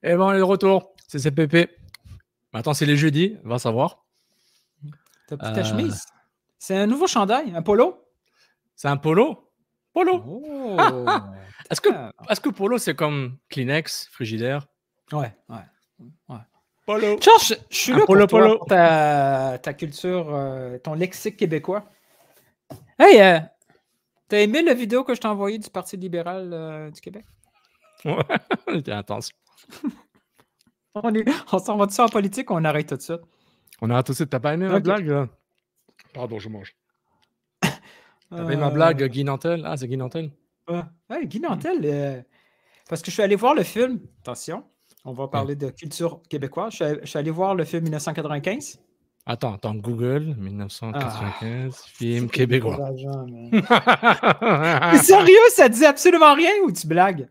Et bon, on est de retour. C'est CPP. Maintenant, c'est les jeudis. Va savoir. T'as pris ta chemise? C'est un nouveau chandail, un polo? C'est un polo? Polo. Oh! Est-ce que polo, c'est comme Kleenex, frigidaire? Ouais. Polo. Charles, je suis là polo, pour toi, polo. pour ta culture, ton lexique québécois. Hey, t'as aimé la vidéo que je t'ai envoyée du Parti libéral du Québec? Ouais, c'était intense. On s'en va de ça en politique ou on arrête tout de suite? On arrête tout de suite. T'as pas aimé ma blague là? Pardon, je mange. T'as pas aimé ma blague, Guy Nantel? Ah, c'est Guy Nantel? Ouais, Guy Nantel, parce que je suis allé voir le film. Attention, on va parler de culture québécoise. Je suis allé voir le film 1995. Attends, Google, 1995, film québécois. T'es sérieux? Ça te dit absolument rien ou tu blagues?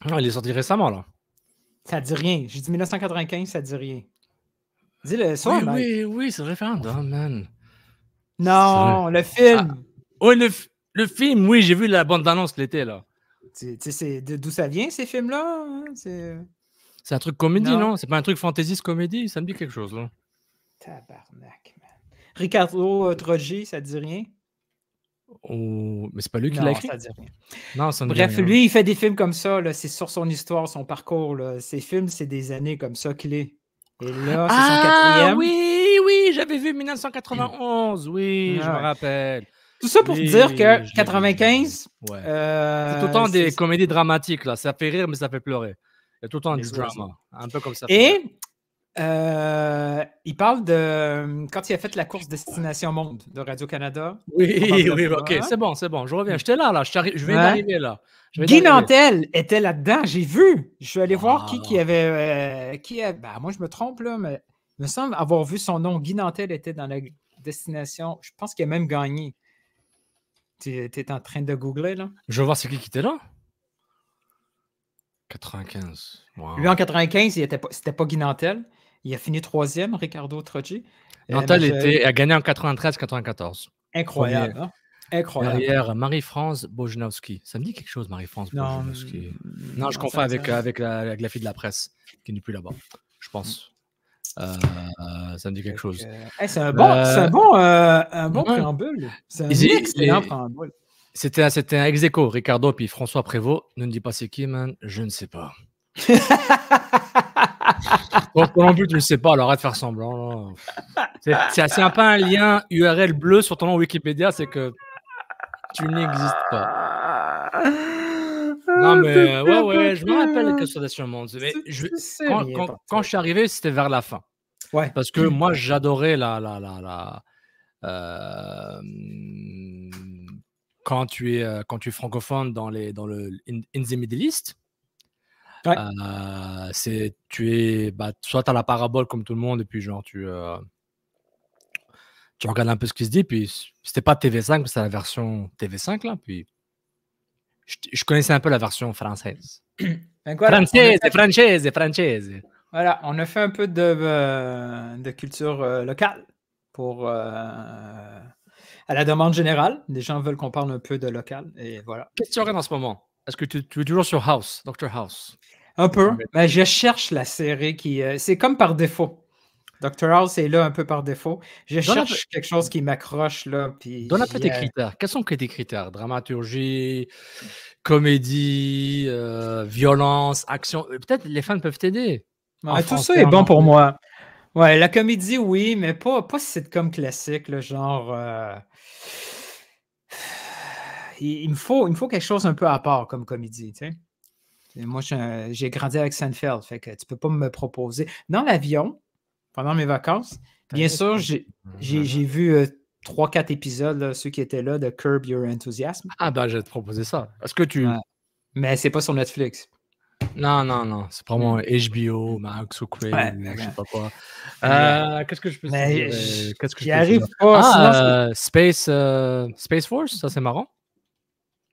Non, il est sorti récemment, là. Ça dit rien. J'ai dit 1995, ça dit rien. Dis-le, oui, c'est le référendum, man. Non, le film. Oui, le film, oui, j'ai vu la bande-annonce l'été, là. Tu sais d'où ça vient, ces films-là? Hein? C'est un truc comédie, non? C'est pas un truc fantaisiste comédie? Ça me dit quelque chose, là. Tabarnak, man. Ricardo Trogi, ça te dit rien? Oh, mais c'est pas lui qui l'a écrit? Ça dit rien. Non, ça me dit Bref, rien. lui, il fait des films comme ça. C'est sur son histoire, son parcours. Là. Ses films, c'est des années comme ça qu'il est. Et là, c'est son quatrième. Oui, j'avais vu 1991. Oui, je me rappelle. Tout ça pour te dire que 95... Ouais. C'est tout le temps des comédies dramatiques. Là. Ça fait rire, mais ça fait pleurer. Il y a tout le temps du drama. Un peu comme ça. Et il parle de quand il a fait la course Destination Monde de Radio-Canada. Oui, ok, c'est bon. Je reviens. J'étais là. Je viens d'arriver là. Guy Nantel était là-dedans. J'ai vu. Je suis allé voir qui avait. Moi, je me trompe, là, mais il me semble avoir vu son nom. Guy Nantel était dans la destination. Je pense qu'il a même gagné. Tu es en train de googler, là? Je veux voir c'est qui était là. 95. Wow. Lui, en 95, c'était pas Guy Nantel. Il a fini 3e, Ricardo Trogi. Nantel a gagné en 93-94. Incroyable, hein? Incroyable. Derrière Marie-France Bojanowski. Ça me dit quelque chose, Marie-France Bojanowski. Non, je confonds avec la fille de la presse qui n'est plus là-bas, je pense. Ça me dit quelque chose. C'est un bon préambule. C'est un excellent préambule. C'était un ex-aequo, Ricardo puis François Prévost. Ne me dis pas c'est qui, man. Je ne sais pas. Toi non plus, tu ne sais pas, alors arrête de faire semblant. C'est un peu un lien URL bleu sur ton nom Wikipédia, c'est que tu n'existes pas. Non, mais ouais, je me rappelle que sur Destination Monde. Mais quand je suis arrivé, c'était vers la fin. Ouais. Parce que moi, j'adorais quand tu es francophone dans le in the Middle East. Ouais. Soit tu as la parabole comme tout le monde, et puis genre tu regardes un peu ce qui se dit, puis c'était pas TV5, mais c'est la version TV5 là, puis je connaissais un peu la version française. Française. Voilà, on a fait un peu de culture locale pour à la demande générale. Les gens veulent qu'on parle un peu de local, et voilà. Qu'est-ce que tu regardes en ce moment? Est-ce que tu es toujours sur House, Dr House? Un peu. Mais je cherche la série qui... c'est comme par défaut. Dr House est là un peu par défaut. Je cherche quelque chose qui m'accroche là. Donne un peu tes critères. Quels sont tes critères? Dramaturgie, comédie, violence, action. Peut-être les fans peuvent t'aider. Tout ça est bon pour moi. Ouais, la comédie, oui, mais pas sitcom classique, là, genre... il me faut quelque chose un peu à part comme comédie, tu sais. Moi, j'ai grandi avec Seinfeld, fait que tu peux pas me proposer. Dans l'avion, pendant mes vacances, bien sûr, j'ai vu 3-4 épisodes, là, ceux qui étaient là, de Curb Your Enthusiasm. Ah ben, je vais te proposer ça. Est-ce que tu... Mais c'est pas sur Netflix. Non. C'est vraiment HBO, Max ou Crave, je sais pas quoi. Qu'est-ce que je peux dire? J'y arrive pas. Space Force, ça c'est marrant.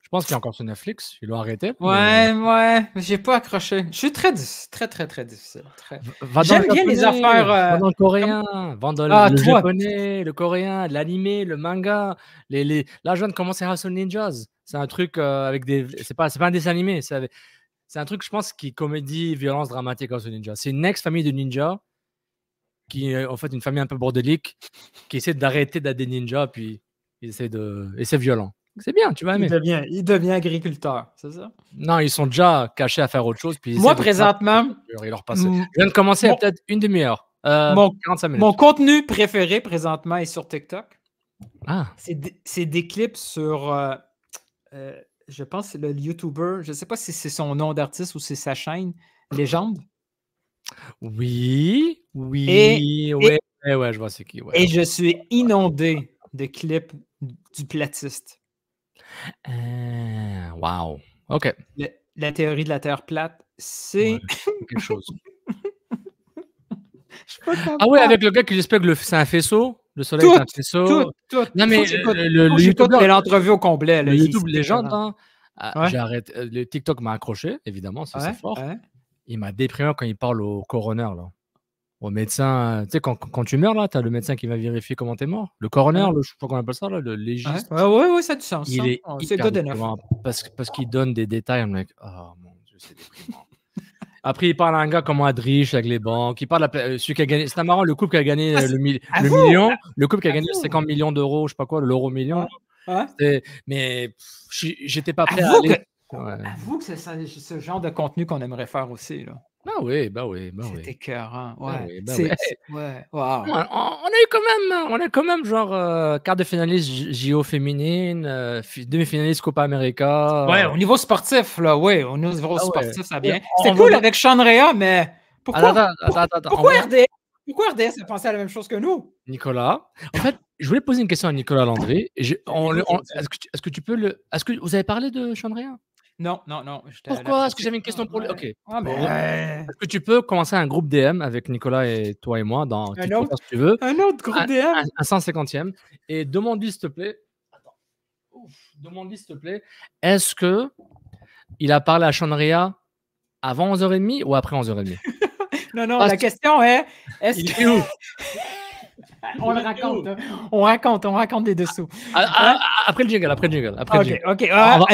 Je pense qu'il est encore sur Netflix. Ils l'ont arrêté. Ouais. J'ai pas accroché. Je suis très difficile. J'aime bien les affaires. Va dans le coréen, va dans le japonais, le coréen, l'animé, le manga. Là, je viens de commencer Hustle Ninjas. C'est un truc avec des. C'est pas un dessin animé. c'est un truc, je pense, qui est comédie, violence, dramatique House of Ninja. C'est une ex-famille de ninjas qui est en fait une famille un peu bordélique qui essaie d'arrêter d'être des ninjas, puis ils essaient de... Et c'est violent. C'est bien, tu vas aimer. Il devient agriculteur, c'est ça? Non, ils sont déjà cachés à faire autre chose. Puis Moi, présentement, je viens de commencer il y a peut-être une demi-heure. 45 minutes. Mon contenu préféré présentement est sur TikTok. Ah. C'est des clips sur, je pense, c'est le YouTuber, je ne sais pas si c'est son nom d'artiste ou c'est sa chaîne, Légende. Oui, ouais, je vois c'est qui. Ouais. Et je suis inondé de clips du platiste. Wow. OK. La théorie de la Terre plate, c'est... Ouais, quelque chose. Ah ouais, avec le gars qui explique que c'est un faisceau. Le soleil est un faisceau. Tout. Non, mais le YouTube, l'entrevue au complet. Le YouTube Légende, ouais. j'ai arrêté. Le TikTok m'a accroché, évidemment, c'est fort. Ouais. Il m'a déprimé quand il parle au coroner, là. Au médecin. Tu sais, quand tu meurs, là, tu as le médecin qui va vérifier comment tu es mort. Le coroner, je ne sais pas comment on appelle ça, là, le légiste. Ouais, ça a du sens. Il est hyper déprimant parce qu'il donne des détails. I'm like, oh mon Dieu, c'est déprimant. Après, il parle à un gars comme Adrich avec les banques. Il parle à celui qui a gagné. C'était marrant, le couple qui a gagné le million. Le couple qui a gagné 50 millions d'euros, je sais pas quoi, l'euro million. Ouais. Mais j'étais pas prêt à aller. Avoue que c'est ce genre de contenu qu'on aimerait faire aussi. Là. Bah oui. C'est écœurant. Ouais. Ouais. Wow. On a quand même genre quart de finaliste JO féminine, demi-finaliste Copa América. Ouais, au niveau sportif, là, au niveau sportif, ça vient. C'était cool avec Sean Rea, mais pourquoi? Attends. Pourquoi RDS a pensé à la même chose que nous? Nicolas. En fait, je voulais poser une question à Nicolas Landry. Est-ce que tu peux le. Est-ce que vous avez parlé de Sean Rea? Non. Pourquoi? Est-ce que j'avais une question pour lui? OK. Est-ce que tu peux commencer un groupe DM avec Nicolas et toi et moi dans un autre, si tu veux. Un autre groupe DM? Un 150e. Et demande-lui, s'il te plaît. Demande-lui, s'il te plaît. Est-ce que il a parlé à Sean Rea avant 11h30 ou après 11h30? Non, la question est est-ce il est où? On le raconte. On raconte les dessous. Après le jingle. OK. Un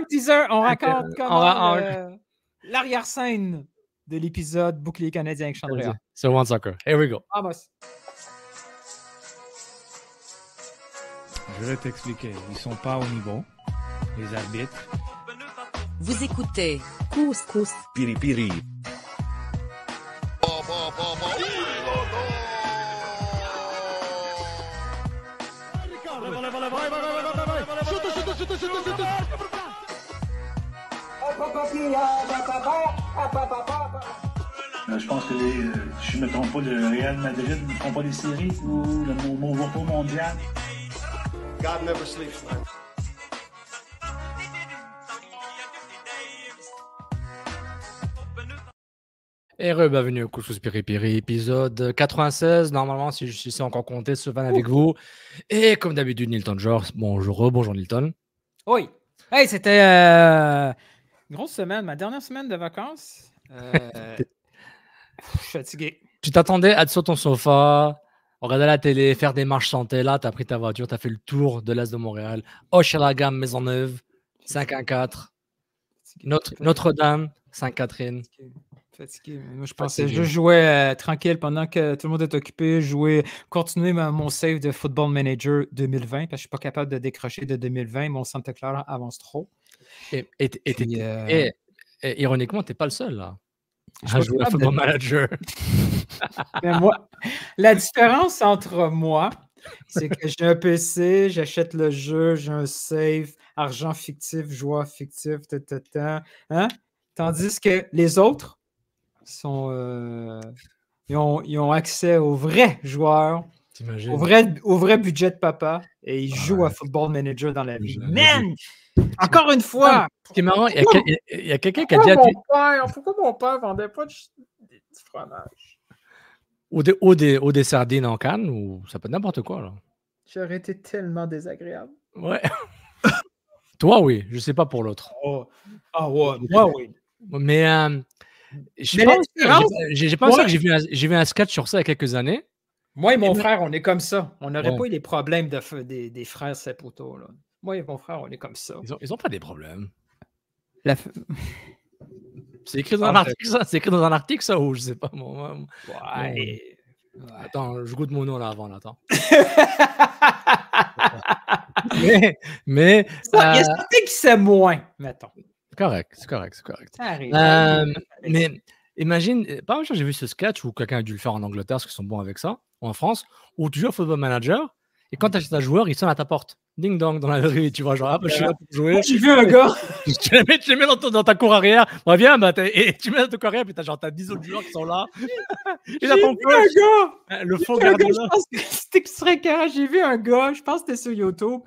teaser. On raconte comment l'arrière-scène de l'épisode Bouclier canadien avec Sean Rea. So One Soccer. Here we go. Je vais t'expliquer. Ils sont pas au niveau, les arbitres. Vous écoutez Couscous Piripiri. Je pense que je ne me trompe pas, le Real Madrid ne font pas les séries ou le Movo mondial. God never sleeps, man. Et bienvenue au Couscous Piripiri, épisode 96. Normalement, si je sais encore compter ce van avec vous. Et comme d'habitude, Nilton George. Bonjour Nilton. Oui. Hey, c'était une grosse semaine, ma dernière semaine de vacances. Je suis fatigué. Tu t'attendais à être sur ton sofa, regarder la télé, faire des marches santé. Là, tu as pris ta voiture, tu as fait le tour de l'Est de Montréal. Hochelaga, Maisonneuve, 514. Notre-Dame, Sainte-Catherine. Fatigué. Moi, je pensais juste jouer tranquille pendant que tout le monde est occupé, continuer mon save de Football Manager 2020 parce que je ne suis pas capable de décrocher de 2020. Mon Santa Clara avance trop. Et ironiquement, tu n'es pas le seul là. À jouer à Football Manager. Mais moi, la différence entre moi, c'est que j'ai un PC, j'achète le jeu, j'ai un save, argent fictif, joueur fictif, hein? Tandis que les autres ils ont accès aux vrais joueurs, au vrai budget de papa, et ils jouent à Football Manager dans la vie. Man! Encore une fois! Ce qui est marrant, il y a quelqu'un qui a dit... Pourquoi mon père vendait pas du fromage? Ou des sardines en canne, ou ça peut être n'importe quoi, là. J'aurais été tellement désagréable. Ouais. Toi, oui. Je sais pas pour l'autre. Ouais. Moi, oui. Mais j'ai pensé que j'ai vu un sketch sur ça il y a quelques années. Moi et mon frère, on est comme ça. On n'aurait pas eu les problèmes des frères Saputo. Là. Moi et mon frère, on est comme ça. Ils ont pas des problèmes. C'est écrit dans un article, ça? C'est écrit dans un article, ça, ou je sais pas, moi. Ouais. Attends, je goûte mon nom là avant, là, attends. mais Il y a certains qui s'aiment moins, mettons. c'est correct. Ça arrive. Mais imagine, pas mal, j'ai vu ce sketch où quelqu'un a dû le faire en Angleterre parce qu'ils sont bons avec ça, ou en France, où tu joues au Football Manager et quand tu achètes un joueur, il sonne à ta porte. Ding dong dans la rue, tu vois, genre, je suis là pour jouer. Moi, j'ai vu un gars. Tu les mets dans ta cour arrière. Ouais, viens, et tu mets dans ta cour arrière, puis t'as 10 autres joueurs qui sont là. Et là, ton coach, un gars. le faux J'ai vu un gars, gardien. je pense que c'était extrait. J'ai vu un gars, je pense que c'était sur YouTube.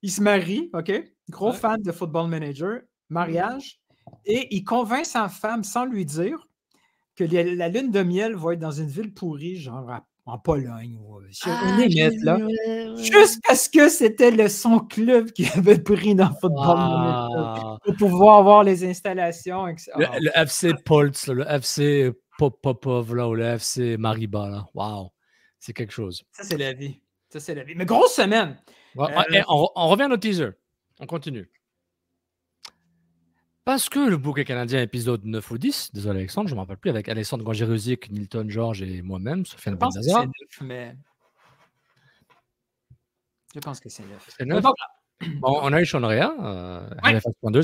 Il se marie, OK? Gros fan de Football Manager, mariage, et il convainc sa femme sans lui dire que la lune de miel va être dans une ville pourrie, genre en Pologne ou sur une limite, là. Juste parce que c'était son club qui avait pris dans Football Manager pour pouvoir avoir les installations. Le FC Poltz, là, le FC Popov, là, ou le FC Mariba, là. Waouh, c'est quelque chose. Ça, c'est la vie. Mais grosse semaine. On revient à nos teasers. On continue. Parce que le bouquet canadien épisode 9 ou 10, désolé Alexandre, je ne me rappelle plus, avec Alexandre Gangeruzic, Nilton George et moi-même, Sofiane Je pense que c'est Bendaza. 9, mais... Je pense que c'est 9. C'est 9. Bon, on a eu Sean Rea,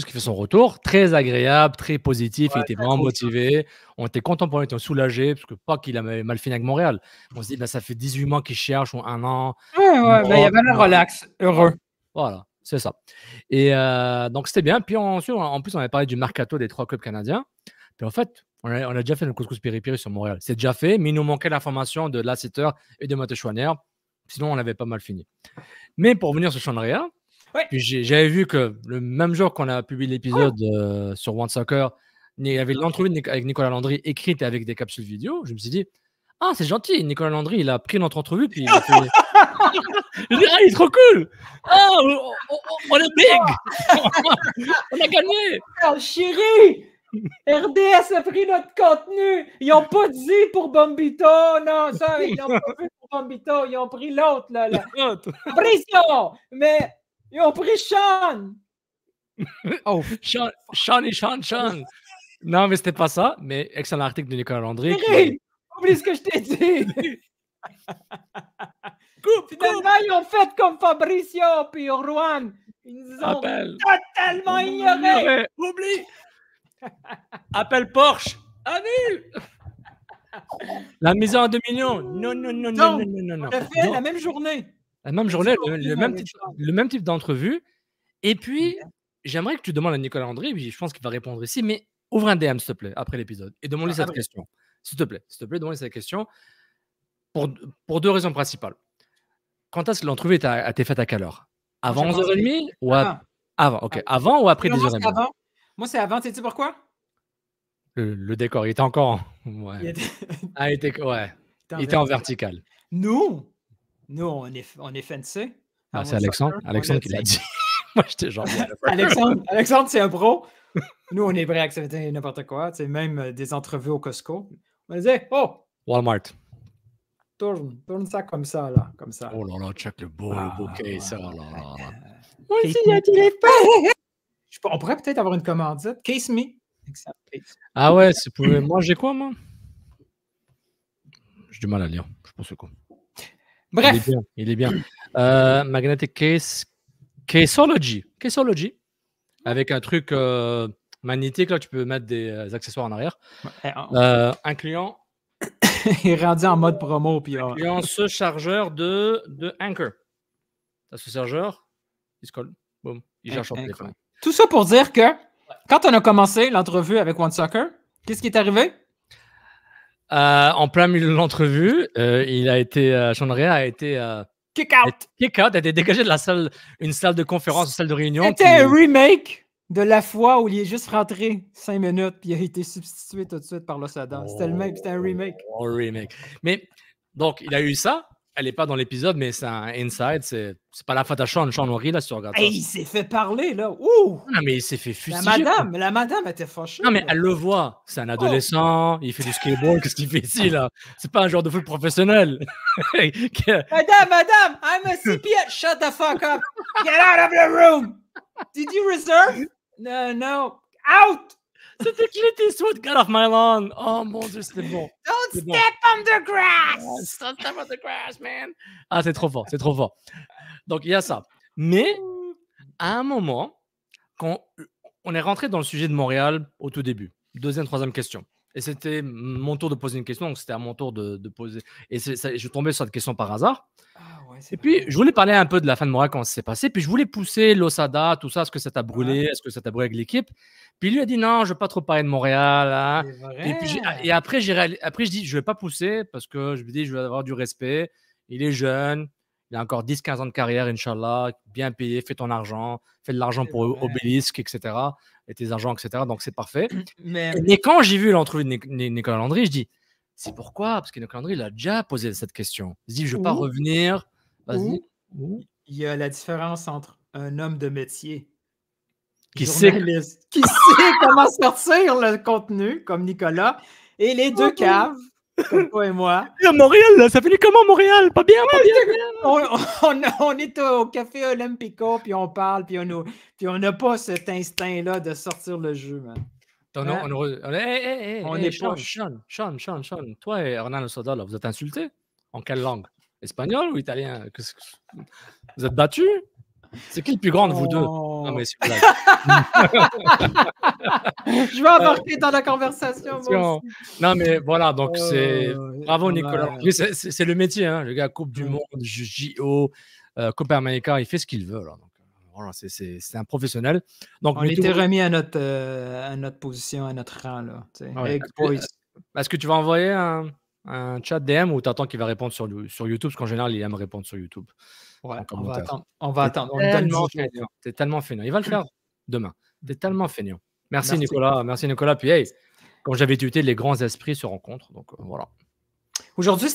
qui fait son retour. Très agréable, très positif. Il était vraiment motivé. On était content pour lui, on était soulagé, parce que pas qu'il a mal fini avec Montréal. On se dit, ça fait 18 mois qu'il cherche, ou 1 an. Ouais, mais il y avait le relax, heureux. Voilà, c'est ça. Et donc, c'était bien. Puis ensuite, en plus, on avait parlé du mercato des 3 clubs canadiens. Puis en fait, on a déjà fait le couscous piri-piri sur Montréal. C'est déjà fait, mais il nous manquait l'information de Lassiter et de Motte-Chouanière. Sinon, on avait pas mal fini. Mais pour revenir sur Sean Rea, puis j'avais vu que le même jour qu'on a publié l'épisode sur One Soccer, il y avait l'entrevue avec Nicolas Landry écrite avec des capsules vidéo. Je me suis dit, c'est gentil, Nicolas Landry, il a pris notre entrevue, puis il a fait... Je dis, il est trop cool! On est big! On a gagné! Oh, chérie! RDS a pris notre contenu! Ils n'ont pas dit pour Bombito! Non, ça, ils n'ont pas vu pour Bombito, ils ont pris l'autre, là. Fabricio! Mais ils ont pris Sean! Oh, Sean! Non, mais c'était pas ça, mais excellent article de Nicolas Landry. Oublie ce que je t'ai dit! Finalement, ils ont fait comme Fabricio puis Juan. Ils nous ont totalement ignorés. Oublie! Appelle Porsche! Annule! La mise en 2 millions! Non. On a fait la même journée. La même journée, le même type d'entrevue. Et puis, j'aimerais que tu demandes à Nicolas Landry, puis je pense qu'il va répondre ici, mais ouvre un DM, s'il te plaît, après l'épisode, et demande-lui cette question. S'il te plaît, demande-lui cette question pour 2 raisons principales. Quand est-ce que l'entrevue a été faite à quelle heure? Avant 11h30 ou avant? Ok. Avant ou après 10h30? Moi, c'est avant. Sais-tu pourquoi? Le décor, il était encore... Ouais. Il était en vertical. Nous, on est fancy. C'est Alexandre qui l'a dit. Moi, j'étais genre... Alexandre, c'est un pro. Nous, on est prêts à accepter n'importe quoi. Même des entrevues au Costco. On disait, Walmart. Tourne ça comme ça, là. Comme ça. Oh là là, check le beau bouquet, ça. Là. Oui, il a dit les pas. On pourrait peut-être avoir une commandite. Case me. Ah ouais, moi, j'ai quoi, moi? J'ai du mal à lire. Je pense que quoi. Bref. Il est bien. Magnetic Case. Caseology. Avec un truc magnétique, là, tu peux mettre des accessoires en arrière. Un client. Il est rendu en mode promo. Puis client, ce chargeur de Anchor. Ce chargeur, il se colle. Boum. Il cherche en téléphone. Tout ça pour dire que quand on a commencé l'entrevue avec One Soccer, qu'est-ce qui est arrivé? En plein milieu de l'entrevue, Sean Rea a été kick out, a été dégagé de la salle, une salle de conférence, une salle de réunion. C'était un remake de la fois où il est juste rentré 5 minutes puis il a été substitué tout de suite par l'Osada. C'était un remake. Remake. Mais donc, il a eu ça. Elle n'est pas dans l'épisode, mais c'est un inside. C'est pas la faute à Sean Henry, là, si tu regardes ça. Il s'est fait parler, là. Ouh! Non, mais il s'est fait fustiger. La madame était fâchée. Non, mais elle le voit. C'est un adolescent. Il fait du skateboard. Qu'est-ce qu'il fait ici, là? C'est pas un joueur de foot professionnel. Madame, I'm a CPS. Shut the fuck up. Get out of the room. Did you reserve? No. Out! C'était Clint Eastwood, Get Off My Lawn. Oh mon Dieu, c'était bon. Don't C'est bon. step on the grass! Don't step on the grass, man. Ah, c'est trop fort, c'est trop fort. Donc, il y a ça. Mais, à un moment, quand on est rentré dans le sujet de Montréal au tout début, deuxième, troisième question. Et c'était mon tour de poser une question, donc c'était à mon tour de poser. Et je suis tombé sur cette question par hasard. Ah ouais, c'est Et puis, vrai. je voulais parler un peu de la fin de Montréal, comment ça s'est passé. Puis, je voulais pousser l'Osada, tout ça. Est-ce que ça t'a brûlé? Est-ce que ça t'a brûlé avec l'équipe? Puis, lui a dit non, je ne veux pas trop parler de Montréal. Hein. C'est vrai. Et, puis, après, je dis, je ne vais pas pousser parce que je me dis, je vais avoir du respect. Il est jeune. Il a encore 10-15 ans de carrière, Inch'Allah. Bien payé. Fais ton argent. Fais de l'argent C'est pour vrai. Obélisque, etc. Et tes argents, etc. Donc, c'est parfait. Mais Mais quand j'ai vu l'entrevue de Nicolas Landry, je dis, c'est pourquoi? Parce que Nicolas Landry, il a déjà posé cette question. Il se dit, je ne vais pas Ou- revenir. Vas-y. il y a la différence entre un homme de métier Qui sait journaliste, qui sait comment sortir le contenu, comme Nicolas, et les deux caves, comme toi et moi. À Montréal, là, ça finit comment Montréal? Pas bien, pas bien. On est au Café Olympico, puis on parle, puis on n'a pas cet instinct-là de sortir le jeu, man. On On est est Sean, poche. Sean. Toi et Hernan Soda, là, vous êtes insultés? En quelle langue? Espagnol ou italien? Vous êtes battus? C'est qui le plus grand de vous deux? Oh. Non, mais c'est une blague. Je vais embarquer dans la conversation, moi aussi. Non, mais voilà, donc c'est. Bravo, ouais. Nicolas Landry. C'est le métier, hein, le gars, Coupe du Monde, JO, Coupe América, il fait ce qu'il veut. Là, donc, voilà, c'est un professionnel. Donc, On était remis à notre position, à notre rang. Là, ouais. Hey, boys. Est-ce que tu vas envoyer un chat DM ou tu attends qu'il va répondre sur YouTube? Parce qu'en général, il aime répondre sur YouTube. Ouais, en on va commentaire. attendre. On va attendre. On lui donne 10 jours. T'es tellement feignant. Il va le faire demain. T'es tellement feignant. Merci Merci. Nicolas. Merci Nicolas. Puis hey, comme j'avais tweeté, les grands esprits se rencontrent. Donc voilà. Aujourd'hui,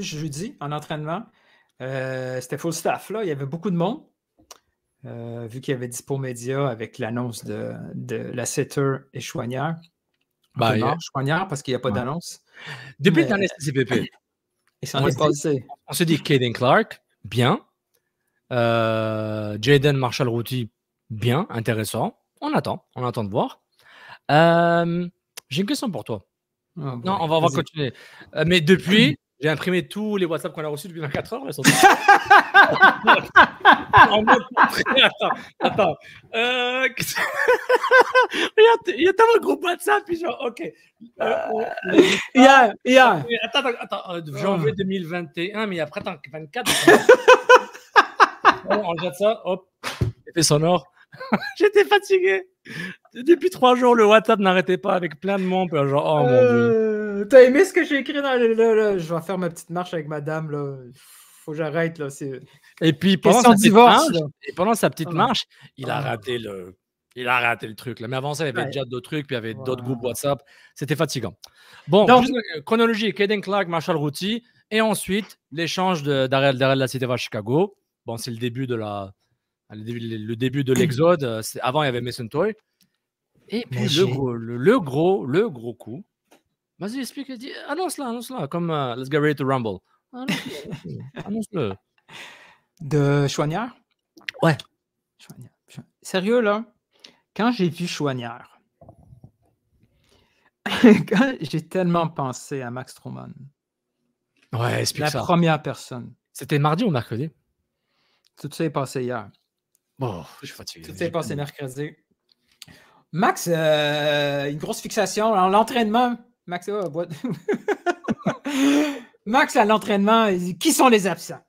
jeudi, en entraînement. C'était full staff. Là. Il y avait beaucoup de monde. Vu qu'il y avait Dispo Média avec l'annonce de la setter et Chouanière. Chouanière parce qu'il n'y a pas d'annonce. Depuis le dernier CCPP, il s'en est passé. On se dit Caden Clark, bien. Jaden Marshall-Routy, bien, intéressant. On attend de voir. J'ai une question pour toi. Oh, non, on va continuer. Mais depuis, j'ai imprimé tous les WhatsApp qu'on a reçus depuis 24 heures. Là, Attends. Regarde, il y a tellement de groupes WhatsApp. Puis genre, OK. Hier. Attends. Janvier 2021, mais après, attends, 24. On jette ça. Hop. Effet sonore. J'étais fatigué. Depuis 3 jours, le WhatsApp n'arrêtait pas avec plein de monde. Genre, oh mon Dieu. T'as aimé ce que j'ai écrit dans là, je vais faire ma petite marche avec madame. Là. Faut que j'arrête. Là. Et puis, pendant sa petite marche, il a raté le truc. Là. Mais avant ça, il y avait déjà d'autres trucs. Puis il y avait d'autres groupes WhatsApp. C'était fatigant. Bon, donc, chronologie. Caden Clark, Marshall-Routy. Et ensuite, l'échange d'Arel de la Cité à Chicago. Bon, c'est le début de l'exode. Avant, il y avait Mason Toy. Et puis, le gros coup. Vas-y, explique. Annonce-la. Comme Let's Get Ready to Rumble. Annonce-le. De Chouanière? Ouais. Chouanière. Sérieux, là? Quand j'ai vu Chouanière, j'ai tellement pensé à Max Truman. Ouais, explique ça. La première personne. C'était mardi ou mercredi? Tout ça est passé hier. Bon, je suis fatigué. Tout ça est passé mercredi. Max, une grosse fixation. Alors, l'entraînement. Max, Max, à l'entraînement, qui sont les absents?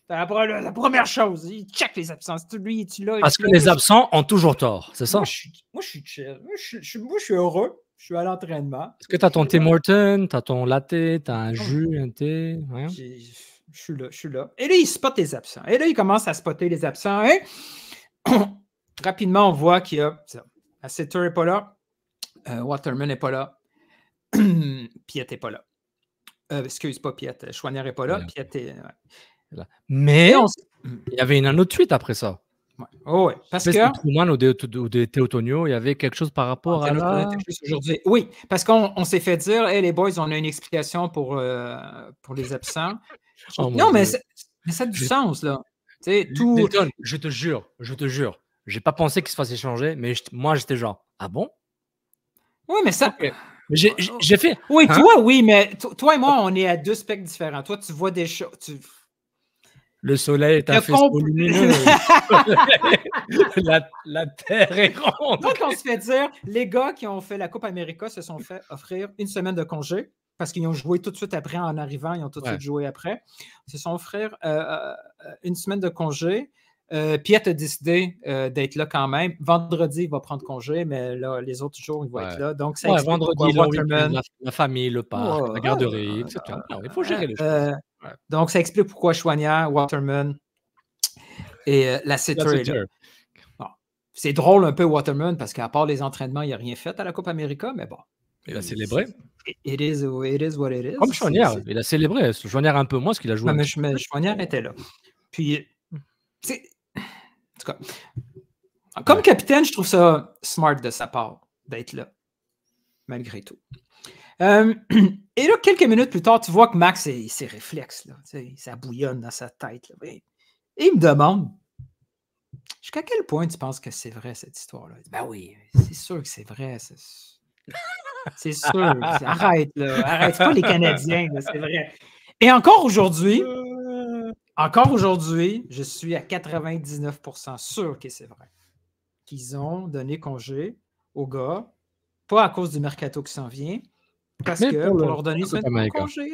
La première chose, il check les absents. C'est lui, es-tu là? Parce que les absents ont toujours tort, c'est ça? Moi, je suis chill. Moi, je suis heureux. Je suis à l'entraînement. Est-ce que tu as ton Tim Horton, tu as ton latte, tu as un jus, un thé? Rien? Je suis là. Et là, il spot les absents. Et là, il commence à spotter les absents. Et rapidement, on voit qu'il y a la setter n'est pas là. Waterman n'est pas là. Piet n'est pas là. Excuse, pas Piet. Chouanière n'est pas là. Ouais. Piet est... Ouais. Mais il y avait une autre tweet après ça. Ouais. Oh, ouais. Parce que Truman ou de Théotonio, il y avait quelque chose par rapport à là. Aujourd'hui. Oui, parce qu'on s'est fait dire, hey, les boys, on a une explication pour les absents. Non, mais ça a du sens, là. Tout... Je te jure, j'ai pas pensé qu'il se fasse échanger, mais moi, j'étais genre, ah bon? Oui, mais ça. Ok. Mais j'ai fait. Oui, Hein? toi, oui, mais toi et moi, on est à deux spectres différents. Toi, tu vois des choses. Le soleil est un Le faisceau comp- lumineux. la Terre est ronde. Donc, on se fait dire, les gars qui ont fait la Coupe América se sont fait offrir une semaine de congé parce qu'ils ont joué tout de suite après en arrivant, ils ont tout de suite joué après. Ils se sont offert une semaine de congé. Piet a décidé d'être là quand même. Vendredi, il va prendre congé, mais là, les autres jours, il va être là. Donc, ça explique vendredi, pourquoi Waterman, la famille, le parc, la garderie, etc. Il faut gérer les choses. Donc, ça explique pourquoi Choignard, Waterman et Lassiter est là. Bon. C'est drôle un peu Waterman parce qu'à part les entraînements, il n'a rien fait à la Coupe América, mais bon. Il a célébré. It is what it is. Comme Choignard, il a célébré. Choignard un peu moins parce qu'il a joué. Non, mais Choignard était là. Puis, en tout cas, comme capitaine, je trouve ça smart de sa part d'être là, malgré tout. Et là, quelques minutes plus tard, tu vois que Max, ses réflexes, là, ça bouillonne dans sa tête. Là. Et il me demande, jusqu'à quel point tu penses que c'est vrai, cette histoire-là? Ben oui, c'est sûr que c'est vrai. C'est sûr. Arrête, là. Arrête. C'est pas les Canadiens, là, c'est vrai. Et encore aujourd'hui, je suis à 99% sûr que c'est vrai. Qu'ils ont donné congé aux gars, pas à cause du mercato qui s'en vient, parce que pour leur donner ce congé,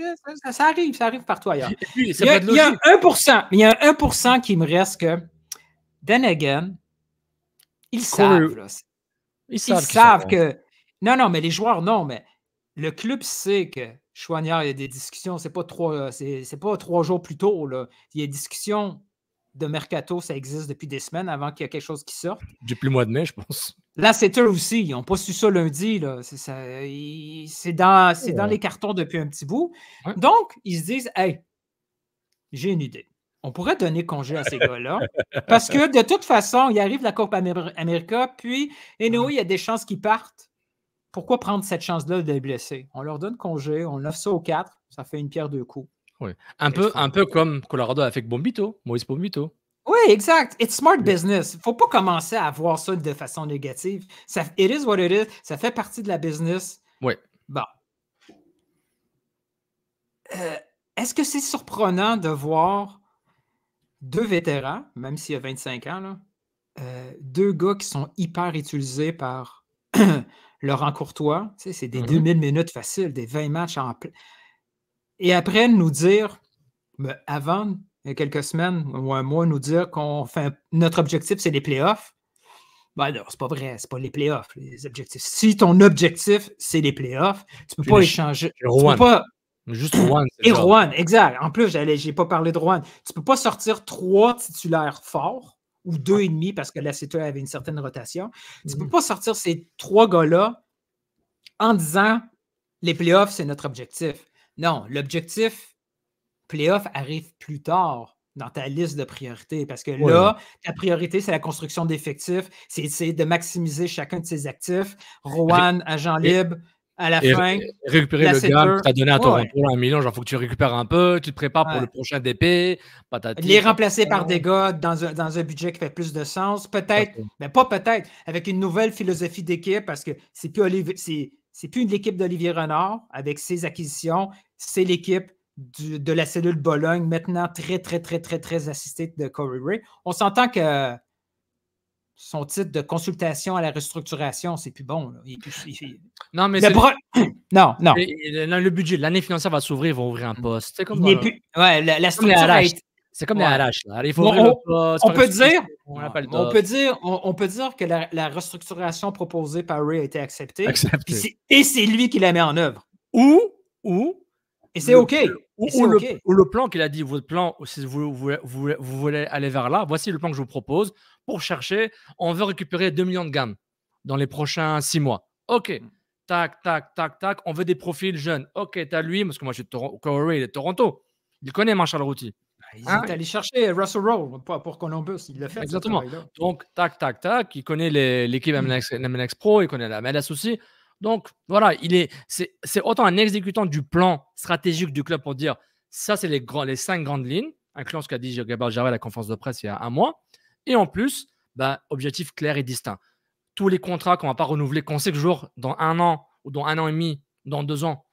ça arrive partout ailleurs. Puis, il y a 1%, qui me reste que then again, ils savent. Là, ils savent que. Non, mais les joueurs, non, mais le club sait que Choignard, il y a des discussions, c'est pas 3 jours plus tôt. Là. Il y a des discussions de mercato, ça existe depuis des semaines avant qu'il y ait quelque chose qui sorte. Depuis le mois de mai, je pense. Lassiter aussi, ils n'ont pas su ça lundi. Là. C'est dans les cartons depuis un petit bout. Ouais. Donc, ils se disent, hey, j'ai une idée. On pourrait donner congé à ces gars-là parce que de toute façon, il arrive la Coupe América, puis il y a des chances qu'ils partent. Pourquoi prendre cette chance-là de les blesser? On leur donne congé, on offre ça aux 4, ça fait une pierre deux coups. Oui. Un peu comme Colorado avec Bombito, Moïse Bombito. Oui, exact. It's smart business. Il ne faut pas commencer à voir ça de façon négative. It is what it is. Ça fait partie de la business. Oui. Bon. Est-ce que c'est surprenant de voir deux vétérans, même s'il y a 25 ans, là, deux gars qui sont hyper utilisés par Laurent Courtois? Tu sais, c'est des 2000 minutes faciles, des 20 matchs en plein. Et après, nous dire, avant, il y a quelques semaines ou un mois, nous dire qu'on fait notre objectif, c'est les playoffs. Ben non, c'est pas vrai, c'est pas les playoffs, les objectifs. Si ton objectif, c'est les playoffs, tu peux pas échanger. Tu peux pas. Juste Rouen. Et Rouen, exact. En plus, j'ai pas parlé de Rouen. Tu peux pas sortir 3 titulaires forts ou 2,5 parce que la CTE avait une certaine rotation. Tu peux pas sortir ces 3 gars-là en disant les playoffs, c'est notre objectif. Non, l'objectif playoff arrive plus tard dans ta liste de priorités parce que là, ta priorité, c'est la construction d'effectifs, c'est de maximiser chacun de ses actifs. Rouen, agent libre, à la fin. Récupérer le gars que tu as donné à Toronto, 1 million, genre, il faut que tu récupères un peu, tu te prépares pour le prochain DP. Les remplacer par des gars dans un budget qui fait plus de sens. Peut-être, mais pas peut-être, avec une nouvelle philosophie d'équipe parce que c'est plus l'équipe d'Olivier Renard avec ses acquisitions, c'est l'équipe de la cellule Bologne, maintenant très, très, très, très, très assistée de Corey Ray. On s'entend que son titre de consultation à la restructuration, c'est plus bon. Là. Non, mais non. Le budget, l'année financière va s'ouvrir, ils vont ouvrir un poste. C'est comme la structure. C'est comme les RH. Là. Il faut ouvrir le poste. On peut dire que la restructuration proposée par Ray a été acceptée. Et c'est lui qui la met en œuvre. Et c'est OK. Ou le plan qu'il a dit, votre plan, si vous voulez aller vers là, voici le plan que je vous propose pour chercher. On veut récupérer 2 millions de gammes dans les prochains 6 mois. OK. Tac, tac, tac, tac. On veut des profils jeunes. OK, t'as lui, parce que moi, je suis Corey, il est de Toronto. Il connaît Marshall Routy. Ils sont allés chercher Russell Rowe pour Columbus. Il l'a fait. Exactement. Donc, tac, tac, tac. Il connaît l'équipe MLX Pro, il connaît la MLS aussi. Donc, voilà, c'est autant un exécutant du plan stratégique du club pour dire ça, c'est les 5 grandes lignes, incluant ce qu'a dit Gabriel Gervais à la conférence de presse il y a 1 mois. Et en plus, objectif clair et distinct. tous les contrats qu'on ne va pas renouveler, qu'on sait que jour, dans 1 an ou dans 1 an et demi, dans 2 ans,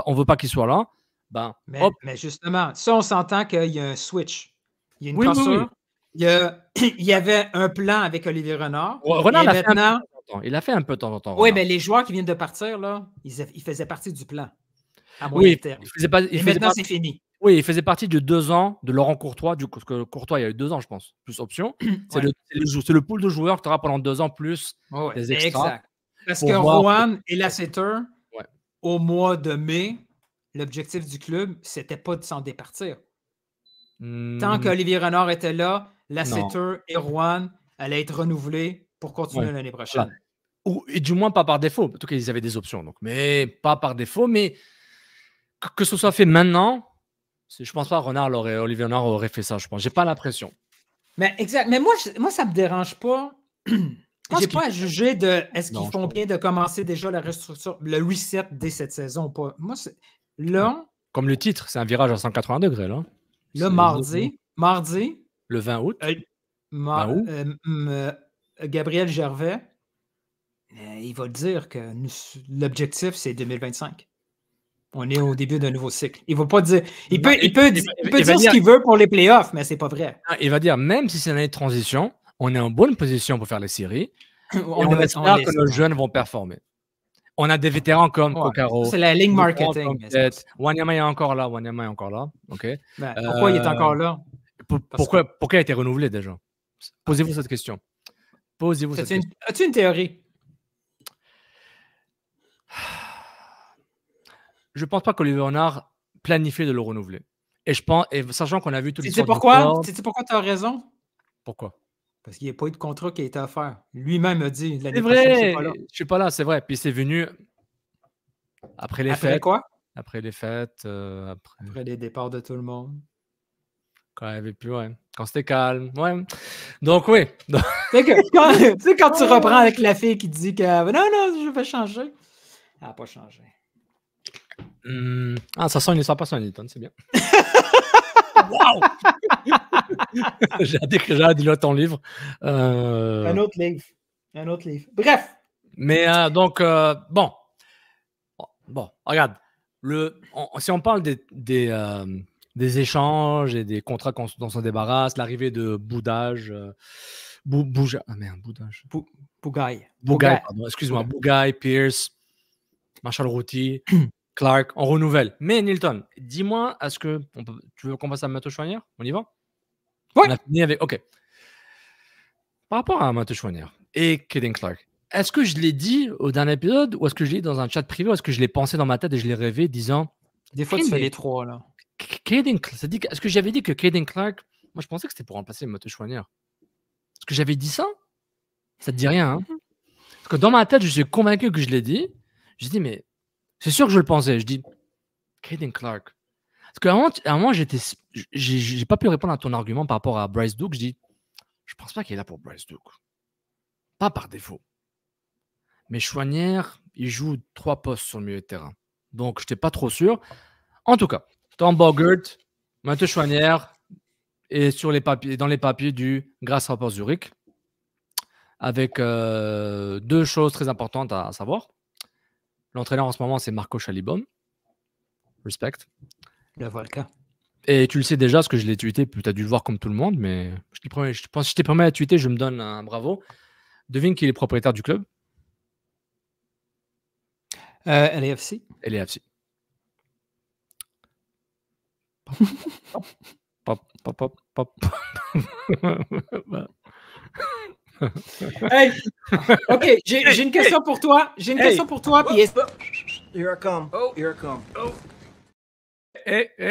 on ne veut pas qu'il soit là, ben, hop. Mais justement, ça, on s'entend qu'il y a un switch. Il y a une Oui, oui, cassure. oui. Il y avait un plan avec Olivier Renard. Renard et l'a fait un peu maintenant, de temps en temps. Il a fait un peu de temps en temps. oui, Renard. mais les joueurs qui viennent de partir, là, ils faisaient partie du plan à moyen Oui, terme. il faisait pas, Et maintenant, c'est fini. oui, il faisait partie de 2 ans de Laurent Courtois. Du coup, parce que Courtois, il y a eu 2 ans, je pense, plus option. C'est Ouais. le pool de joueurs que tu auras pendant 2 ans plus Ouais, des extras. exact. Parce pour que voir- Rouen et Lasseter, Ouais. au mois de mai, l'objectif du club, c'était pas de s'en départir. Tant Hmm, qu'Olivier Renard était là, Lasseter et Rouen allaient être renouvelés pour continuer Ouais. l'année prochaine. et du moins pas par défaut. En tout cas, ils avaient des options. Donc, mais pas par défaut. Mais que ce soit fait maintenant, je pense pas Olivier Renard aurait fait ça. Je pense. J'ai pas l'impression. Mais exact. Mais moi, ça me dérange pas. pense J'ai qu'il- pas à juger de est-ce Non, qu'ils je font pense- bien de commencer déjà la restructuration, le reset dès cette saison ou pas. Moi, là, Comme le titre, c'est un virage à 180 degrés. Là, C'est- mardi, le 20 août. où? Gabriel Gervais, il va dire que l'objectif, c'est 2025. On est au début d'un nouveau cycle. Il va pas dire. Il peut dire ce qu'il veut pour les playoffs, mais c'est pas vrai. Il va dire, même si c'est une année de transition, on est en bonne position pour faire les séries. On Et on le- espère on que laisse- nos jeunes vont performer. On a des vétérans comme Ouais, Kokaro. ça, c'est la ligne des vétérans marketing. comme mais Ted. Wanyama est encore là. OK. ben, pourquoi il est encore là? Pourquoi il a été renouvelé déjà? Posez-vous cette question. As-tu une théorie? Je pense pas qu'Olivier Renard planifie de le renouveler. Et sachant qu'on a vu tout Sais-tu pourquoi tu as raison? Pourquoi? Parce qu'il n'y a pas eu de contrat qui a été offert. Lui-même a dit l'année C'est prochaine, vrai, pas là. je suis pas là, c'est vrai. Puis c'est venu après les Après fêtes. quoi? Après les fêtes, Après les départs de tout le monde. quand il y avait plus, ouais. Quand c'était calme, ouais. Donc oui. Tu sais, quand tu reprends avec la fille qui dit que non, je vais changer. Elle n'a pas changé. Ça sent une histoire personnelle, c'est bien. Waouh! J'ai hâte de lire ton livre. Un autre livre. Bref. Mais donc, bon, regarde. Si on parle des échanges et des contrats dont on se débarrasse, l'arrivée de Boudage, Boudage. Pougaille. Bougaille, pardon, excuse-moi. Bougaille, Pierce, Marshall Routy, Clark, on renouvelle. Mais Nilton, dis-moi, tu veux qu'on passe à Mathieu Choinière? On y va? Ouais. On a fini avec. OK. Par rapport à Mathieu Choinière et Caden Clark, est-ce que je l'ai dit au dernier épisode ou est-ce que je l'ai dit dans un chat privé ou est-ce que je l'ai pensé dans ma tête et je l'ai rêvé disant. Des fois, tu fais les trois, là. Est-ce que j'avais dit que Caden Clark, moi je pensais que c'était pour remplacer Mathieu Choinière? Est-ce que j'avais dit ça? Ça te dit rien, hein? Parce que dans ma tête, je suis convaincu que je l'ai dit. J'ai dit, mais c'est sûr que je le pensais. Je dis, Caden Clark. Parce qu'à un moment, j'ai pas pu répondre à ton argument par rapport à Bryce Duke. Je dis, je pense pas qu'il est là pour Bryce Duke. Pas par défaut. Mais Choinière, il joue 3 postes sur le milieu de terrain. Donc, je n'étais pas trop sûr. En tout cas, Tom Bogert, Mathieu Choinière est dans les papiers du Grasshopper Zurich avec 2 choses très importantes à savoir. L'entraîneur en ce moment, c'est Marco Chalibom. Respect. Le volcan. Et tu le sais déjà, parce que je l'ai tweeté, tu as dû le voir comme tout le monde, mais je pense que si je t'ai promis à tweeter, je me donne un bravo. Devine qui est le propriétaire du club? LAFC. LAFC. Pop. Hey! OK, j'ai une question pour toi. Puis Here I come. Oh, here I come.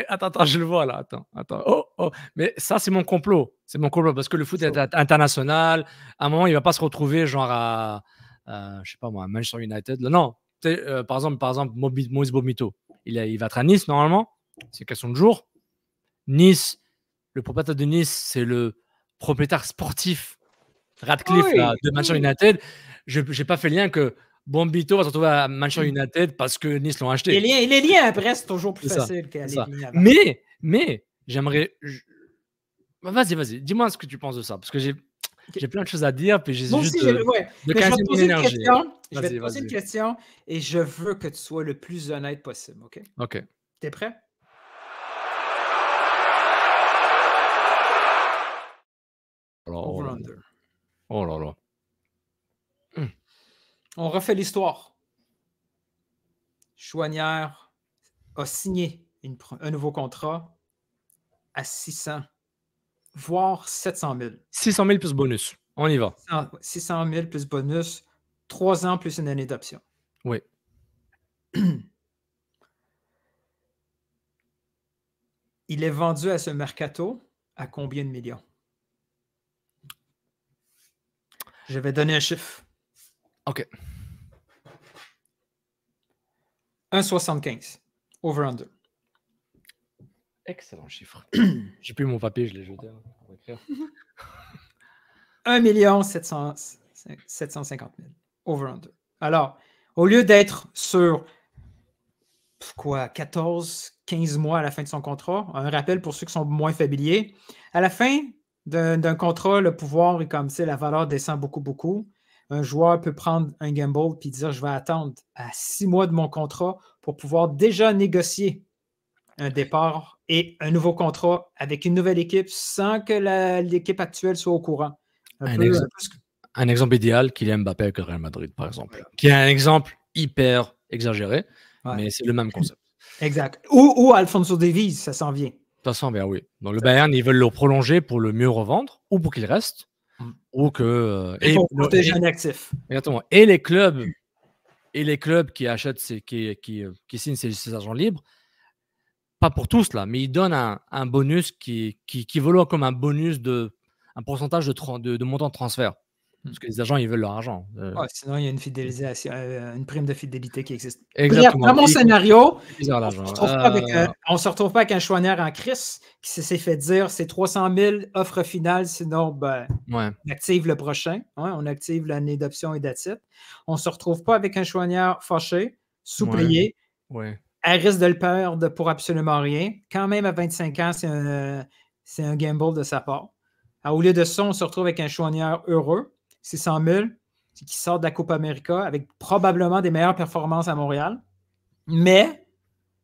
Attends, je le vois là. Attends. Oh. Mais ça, c'est mon complot. C'est mon complot parce que le foot est international. À un moment, il ne va pas se retrouver genre à je sais pas moi, Manchester United. Non, par exemple, Moïse Bomito. Il va être à Nice normalement. C'est question de jour. Nice, le propriétaire de Nice, c'est le propriétaire sportif Radcliffe là, de Manchester United. Je n'ai pas fait le lien que Bombito va se retrouver à Manchester United parce que Nice l'ont acheté. Les liens après, c'est toujours plus C'est facile que les ça. liens avant. Mais j'aimerais. Vas-y, dis-moi ce que tu penses de ça. Parce que J'ai plein de choses à dire, puis j'ai Moi juste aussi, de ouais. Mais je vais casser te mon poser une énergie. question. Je vais Vas-y, te poser une vas-y. question et je veux que tu sois le plus honnête possible, OK? OK. T'es prêt? Oh là là. Over-under. Oh là là. On refait l'histoire. Chouanière a signé un nouveau contrat à 600, voire 700 000. 600 000 plus bonus. On y va. 600 000 plus bonus, 3 ans plus une année d'option. Oui. Il est vendu à ce mercato à combien de millions? Je vais donner un chiffre. OK. 1,75. Over-under. Excellent chiffre. J'ai plus mon papier, je l'ai jeté. Pour écrire. 1 750 000. Over-under. Alors, au lieu d'être sur 14, 15 mois à la fin de son contrat, un rappel pour ceux qui sont moins familiers, à la fin d'un contrat, le pouvoir est comme ça, la valeur descend beaucoup, beaucoup. Un joueur peut prendre un gamble et dire je vais attendre à 6 mois de mon contrat pour pouvoir déjà négocier un départ et un nouveau contrat avec une nouvelle équipe sans que l'équipe actuelle soit au courant. Un exemple idéal, Kylian Mbappé avec le Real Madrid, par exemple. Qui est un exemple hyper exagéré, mais c'est le même concept. Exact. Ou Alphonso Davies, ça s'en vient. De toute façon, bien oui. Donc le Bayern, ils veulent le prolonger pour le mieux revendre, ou pour qu'il reste, ou que... et pour protéger un actif. Exactement. Et les clubs qui achètent, qui signent ces agents libres, pas pour tous là, mais ils donnent un bonus qui vaut comme un bonus un pourcentage de montant de transfert. Parce que les agents, ils veulent leur argent. Sinon, il y a une fidélisation, une prime de fidélité qui existe. Exactement. Bref, dans mon scénario, on ne se retrouve pas avec un Chouanière en crise qui s'est fait dire c'est 300 000 offre finale, sinon on active le prochain. On active l'année d'option et d'attitude. On ne se retrouve pas avec un Chouanière fâché, sous-payé, à risque de le perdre pour absolument rien. Quand même, à 25 ans, c'est un gamble de sa part. Au lieu de ça, on se retrouve avec un Chouanière heureux, 600 000, qui sort de la Coupe América avec probablement des meilleures performances à Montréal. Mais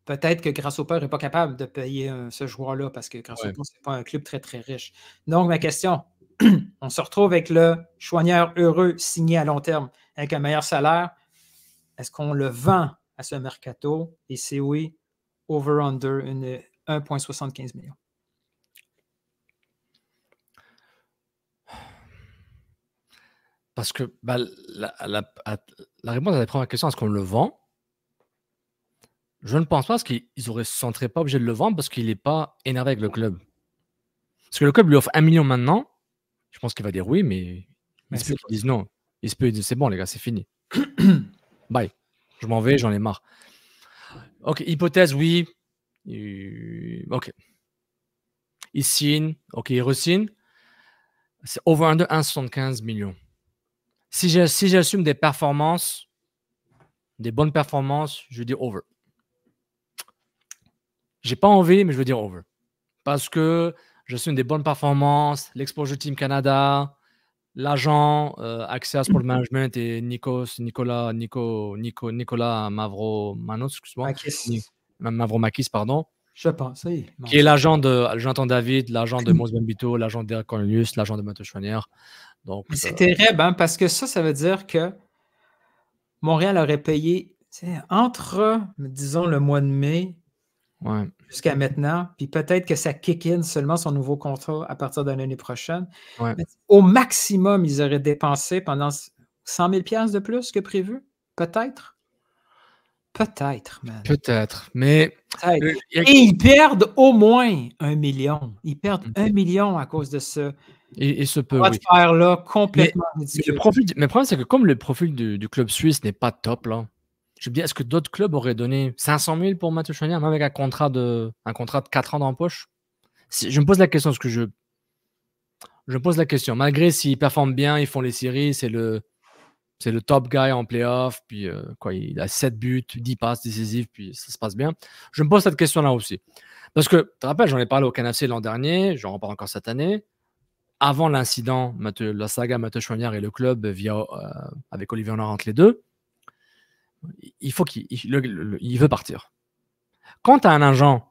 peut-être que Grasshopper n'est pas capable de payer ce joueur-là parce que Grasshopper, ce n'est pas un club très, très riche. Donc, ma question, on se retrouve avec le Chouanière heureux signé à long terme avec un meilleur salaire. Est-ce qu'on le vend à ce mercato? Et c'est oui, over-under, 1,75 million. Parce que la réponse à la première question, est-ce qu'on le vend? Je ne pense pas parce qu'ils ne se sentiraient pas obligés de le vendre parce qu'il n'est pas énervé avec le club. Parce que le club lui offre 1 million maintenant. Je pense qu'il va dire oui, mais il se peut qu'ils disent non. Il se peut dire c'est bon, les gars, c'est fini. Bye. Je m'en vais, j'en ai marre. Ok, hypothèse, oui. Ok. Il signe. Ok, il re-signe. C'est over-under 1,75 millions. Si j'assume des performances, des bonnes performances, je veux dire over. J'ai pas envie, mais je veux dire over. Parce que j'assume des bonnes performances, l'exposure Team Canada, l'agent, Access Sport Management et Nicolas Mavromanos, excuse-moi. Mavromakis, pardon. Je pense, oui. Qui est l'agent de Jonathan David, l'agent de Mose Bambito, l'agent d'Eric Cornelius, l'agent de Mathieu Chouanière. Donc, c'est terrible, parce que ça veut dire que Montréal aurait payé entre, disons, le mois de mai jusqu'à maintenant, puis peut-être que ça kick in seulement son nouveau contrat à partir de l'année prochaine. Mais au maximum, ils auraient dépensé pendant 100 000 $ de plus que prévu, peut-être. Peut-être, man. Peut-être, mais... Et ils perdent au moins 1 million. Ils perdent 1 million à cause de ça. Et ce peut, oui. Faire-là, complètement ridicule. Mais le problème, c'est que comme le profil du club suisse n'est pas top, là, je me dis, est-ce que d'autres clubs auraient donné 500 000 pour Mathieu Chouanière, même avec un contrat de 4 ans dans la poche? Je me pose la question, je me pose la question. Malgré s'ils performent bien, ils font les séries, c'est le top guy en playoff, puis il a 7 buts, 10 passes décisives, puis ça se passe bien. Je me pose cette question-là aussi. Parce que, tu te rappelles, j'en ai parlé au CanFC l'an dernier, j'en reparle encore cette année. avant l'incident, la saga Mathieu Choignard et le club avec Olivier Honor entre les deux, il faut il veut partir. Quand tu as un agent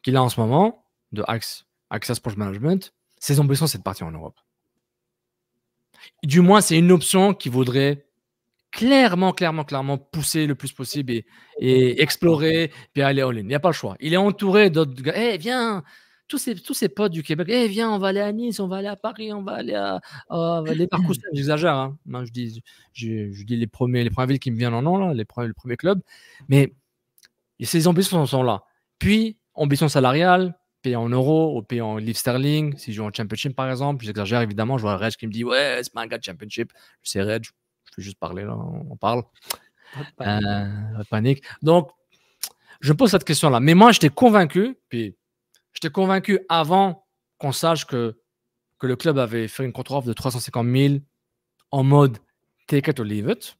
qu'il a en ce moment, de AXA Sports Management, ses ambitions, c'est de partir en Europe. Du moins, c'est une option qu'il voudrait clairement pousser le plus possible et explorer, puis aller all-in. Il n'y a pas le choix. Il est entouré d'autres gars. Eh, viens, tous ces potes du Québec, eh, viens, on va aller à Nice, on va aller à Paris, on va aller à Leverkusen. J'exagère, hein. Moi, je dis les premières villes qui me viennent en nom, là, les premiers clubs. Mais ces ambitions sont là. Puis, ambition salariale, payé en euros ou payé en livres sterling. Si je joue en championship, par exemple, j'exagère évidemment. Je vois Reg qui me dit ouais, c'est pas un gars de championship. Je sais, Reg, je vais juste parler là, on parle. Pas de panique. Donc, je me pose cette question-là. Mais moi, j'étais convaincu, avant qu'on sache que le club avait fait une contre-offre de 350 000 en mode take it or leave it.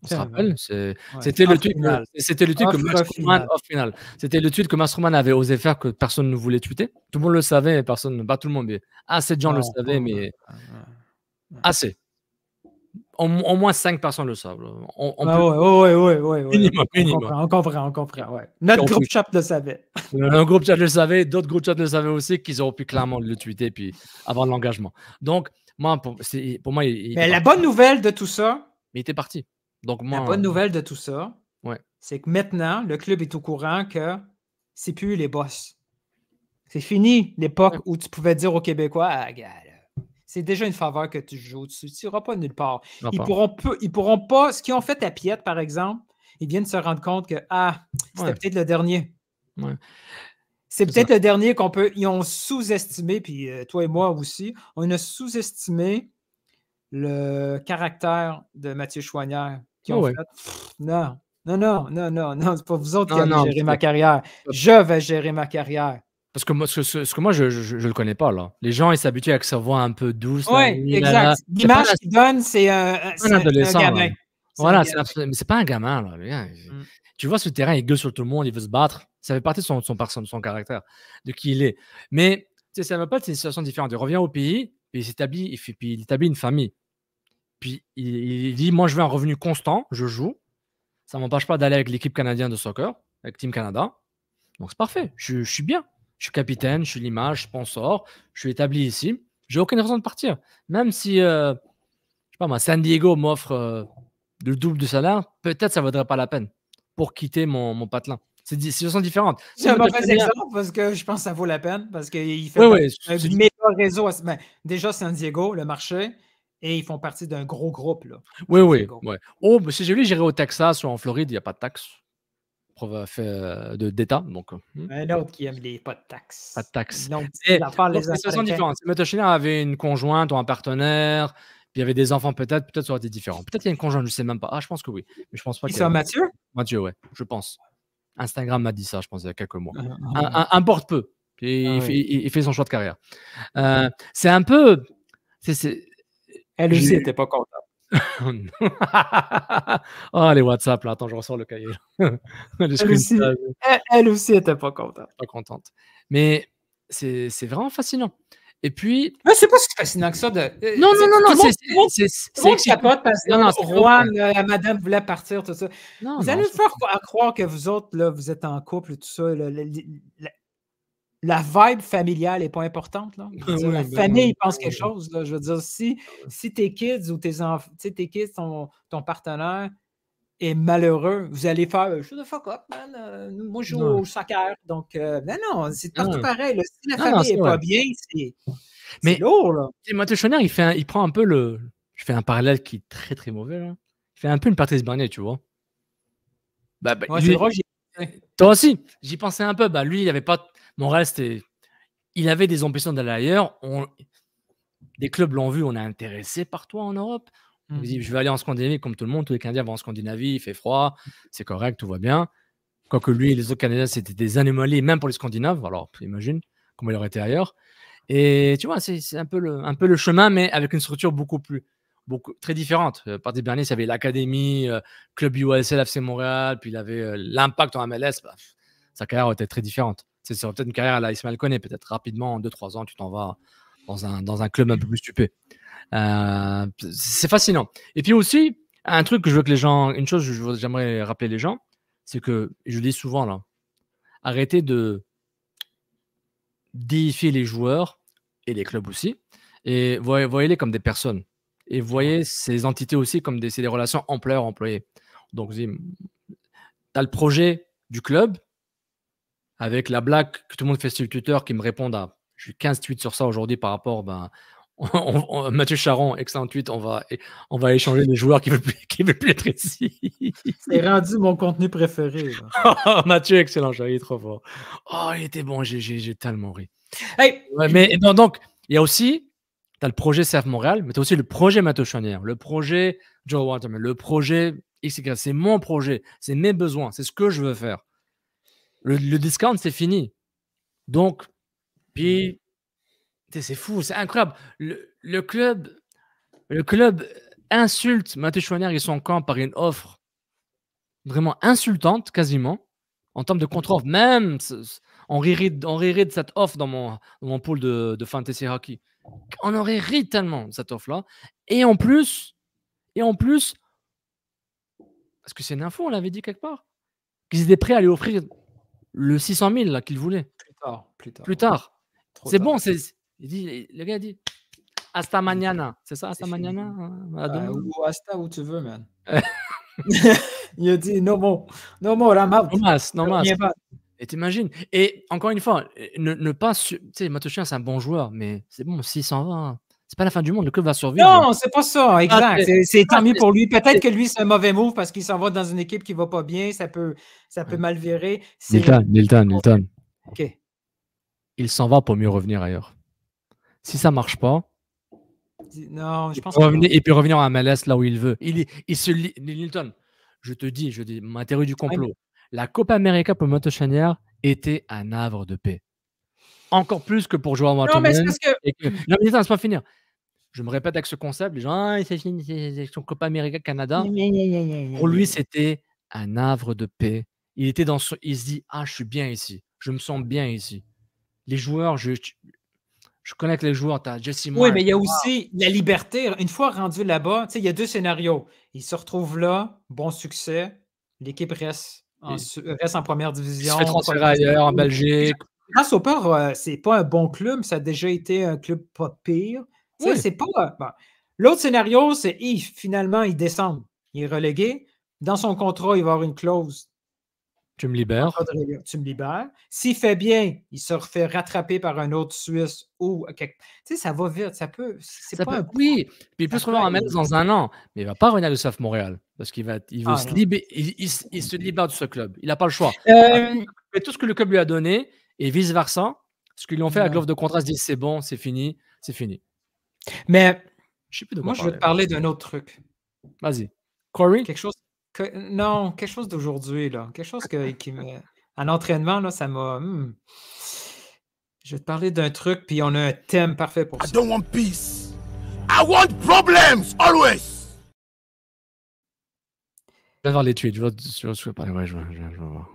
On se rappelle, c'était le tweet que Masterman off final. C'était le tweet que Masterman avait osé faire que personne ne voulait tweeter. Tout le monde le savait, mais personne, pas tout le monde, mais assez de gens le savaient, mais assez. Au moins 5 personnes le savent. Ouais. Minimum. On comprend. Ouais. Notre groupe chat le savait. Un groupe chat le savait, d'autres groupes chat le savaient aussi, qu'ils auraient pu clairement le tweeter puis avoir de l'engagement. Donc, moi, pour moi, mais la bonne nouvelle de tout ça, il était parti. Donc, moi, la bonne nouvelle de tout ça, ouais, c'est que maintenant, le club est au courant que c'est plus les boss. C'est fini l'époque où tu pouvais dire aux Québécois, ah, gars, c'est déjà une faveur que tu joues dessus. Tu n'iras pas nulle part. Ils pourront pas. Ce qu'ils ont fait à Piette, par exemple, ils viennent de se rendre compte que c'était peut-être le dernier. Ouais. C'est peut-être le dernier ils ont sous-estimé, puis toi et moi aussi, on a sous-estimé le caractère de Mathieu Choignard. Qui ont fait, non, c'est pas vous autres qui allez gérer ma carrière. Je vais gérer ma carrière. Parce que moi, ce que moi, je le connais pas, là. Les gens, ils s'habituent avec sa voix un peu douce. Oui, exact. L'image qu'il donne, c'est un gamin. Voilà, mais c'est pas un gamin, là. Tu vois, sur le terrain, il gueule sur tout le monde, il veut se battre. Ça fait partie de son caractère, de qui il est. Mais ça ne veut pas être une situation différente. Il revient au pays, puis il établit une famille. Puis il dit, moi, je veux un revenu constant, je joue. Ça ne m'empêche pas d'aller avec l'équipe canadienne de soccer, avec Team Canada. Donc, c'est parfait. Je suis bien. Je suis capitaine, je suis l'image, sponsor, je suis établi ici. J'ai aucune raison de partir. Même si, je sais pas moi, San Diego m'offre le double du salaire, peut-être ça ne vaudrait pas la peine pour quitter mon patelin. C'est des situations différentes. C'est un mauvais exemple parce que je pense que ça vaut la peine parce qu'il fait un méga réseau. Déjà, San Diego, le marché, et ils font partie d'un gros groupe. Là, oui. Oh, si j'ai voulu, j'irai au Texas ou en Floride, il n'y a pas de taxes. D'État. Donc, un autre qui aime les pas de taxes. Pas de taxes. C'est situations différentes. Si Mathieu avait une conjointe ou un partenaire, puis il y avait des enfants, peut-être ça aurait été différent. Peut-être qu'il y a une conjointe, je ne sais même pas. Je pense que oui. Mais je pense pas. Qui ça, Mathieu? Mathieu, ouais, je pense. Instagram m'a dit ça, je pense, il y a quelques mois. Importe peu. Il fait son choix de carrière. C'est un peu. Elle aussi n'était pas contente. Oh, les WhatsApp, là. Attends, je ressors le cahier. Elle aussi n'était pas contente. Pas contente. Mais c'est vraiment fascinant. Et puis. Mais c'est pas si fascinant que ça. Non. C'est capote parce que Juan, madame voulait partir, tout ça. Vous allez me faire croire que vous autres, là, vous êtes en couple et tout ça. La vibe familiale n'est pas importante. Là. La famille pense quelque chose. Là. Je veux dire, si tes kids ou tes enfants, tes kids, ton partenaire est malheureux, vous allez faire shut the fuck up, man. Moi, je joue au soccer. Donc, non, c'est partout pareil. Là. Si la famille n'est pas bien, c'est lourd. Là. Mathieu Choignard, il prend un peu le. Je fais un parallèle qui est très, très mauvais. Là. Il fait un peu une Patrice Bernier, tu vois. Toi aussi, j'y pensais un peu. Lui, il n'avait pas. Montréal, il avait des ambitions d'aller ailleurs. Des clubs l'ont vu, on est intéressé par toi en Europe. Il dit, je vais aller en Scandinavie comme tout le monde. Tous les Canadiens vont en Scandinavie, il fait froid, c'est correct, tout va bien. Quoique lui et les autres Canadiens, c'était des anomalies, même pour les Scandinaves. Alors, imagine comment il aurait été ailleurs. Et tu vois, c'est un peu le chemin, mais avec une structure très différente. Patrice Bernier, il y avait l'académie, Club USL, FC Montréal, puis il avait l'impact en MLS. Sa carrière était très différente. C'est peut-être une carrière à la Ismaël Koné, peut-être rapidement, en 2-3 ans, tu t'en vas dans un club un peu plus stupé. C'est fascinant. Et puis aussi, un truc que je veux que les gens, une chose que j'aimerais rappeler les gens, c'est que, je le dis souvent là, arrêtez de déifier les joueurs et les clubs aussi, et voyez-les comme des personnes. Et voyez ces entités aussi comme c'est des relations employeur-employé. Donc, tu as le projet du club avec la blague que tout le monde fait sur Twitter qui me répondent à. J'ai 15 tweets sur ça aujourd'hui par rapport. Mathieu Charon, excellent tweet. On va échanger les joueurs qui ne veulent plus être ici. C'est rendu mon contenu préféré. Là. Mathieu, excellent. Il est trop fort. Oh, il était bon. J'ai tellement ri. Hey! Ouais, mais donc, il y a aussi, tu as le projet CF Montréal, mais tu as aussi le projet Mathieu Chaunière, le projet Joe Waterman, le projet XY. C'est mon projet, c'est mes besoins, c'est ce que je veux faire. Le discount, c'est fini. Donc, puis, c'est fou, c'est incroyable. Le club insulte Mathieu Chouanière et son camp par une offre vraiment insultante, quasiment, en termes de contre-offre. Même, on rirait de cette offre dans mon pool de Fantasy Hockey. On aurait ri tellement de cette offre-là. Et en plus, est-ce que c'est une info, on l'avait dit quelque part, qu'ils étaient prêts à lui offrir le 600 000 là, qu'il voulait. Plus tard. C'est bon, le gars a dit hasta mañana. C'est ça, hasta mañana? Ou hasta où tu veux, man. Il a dit no more, I'm out. No mas. Et t'imagines. Et encore une fois, ne pas. Tu sais, Mathieu Chouanière, c'est un bon joueur, mais c'est bon, 620. C'est pas la fin du monde, le club va survivre. Non, c'est pas ça, exact. C'est tant mieux pour lui. Peut-être que lui, c'est un mauvais move parce qu'il s'en va dans une équipe qui va pas bien, ça peut mal virer. Nilton. OK. Il s'en va pour mieux revenir ailleurs. Si ça marche pas, non, je pense il peut revenir à MLS là où il veut. Nilton, je te dis, ma théorie du complot. La Copa América pour Mathieu Chouanière était un havre de paix. Encore plus que pour Joao Waterman. Non, mais c'est parce que... Non, mais laisse-moi finir. Je me répète avec ce concept, les gens, c'est fini, c'est son Copa América Canada. Pour lui, c'était un havre de paix. Il se dit, je suis bien ici. Je me sens bien ici. Les joueurs, je connais que les joueurs, tu as Jesse Marsh. Oui, mais il y a aussi la liberté. Une fois rendu là-bas, il y a deux scénarios. Il se retrouve là, bon succès, l'équipe reste en première division. Il se fait transférer ailleurs, en Belgique. Grâce au port, c'est pas un bon club, ça a déjà été un club pas pire. Oui. C'est pas. Bon. L'autre scénario, c'est finalement, il descend. Il est relégué. Dans son contrat, il va avoir une clause. Tu me libères. Tu me libères. S'il fait bien, il se refait rattraper par un autre Suisse ou quelque... Tu sais, ça va vite. Ça peut. Oui. Puis il peut se revenir à mettre dans un an, mais il ne va pas revenir au CF Montréal parce qu'il se libère de ce club. Il n'a pas le choix. Il fait tout ce que le club lui a donné et vice-versa. Ce qu'ils lui ont fait avec l'offre de contrat, se disent c'est bon, c'est fini. Mais je sais plus de moi, je veux te parler d'un autre truc. Vas-y. Corey? Quelque chose d'aujourd'hui. Quelque chose qui me... En entraînement, là, ça m'a... Je vais te parler d'un truc, puis on a un thème parfait pour ça. I don't want peace. I want problems, always. Je vais voir les tweets. Je vais parler. Ouais, je vais voir.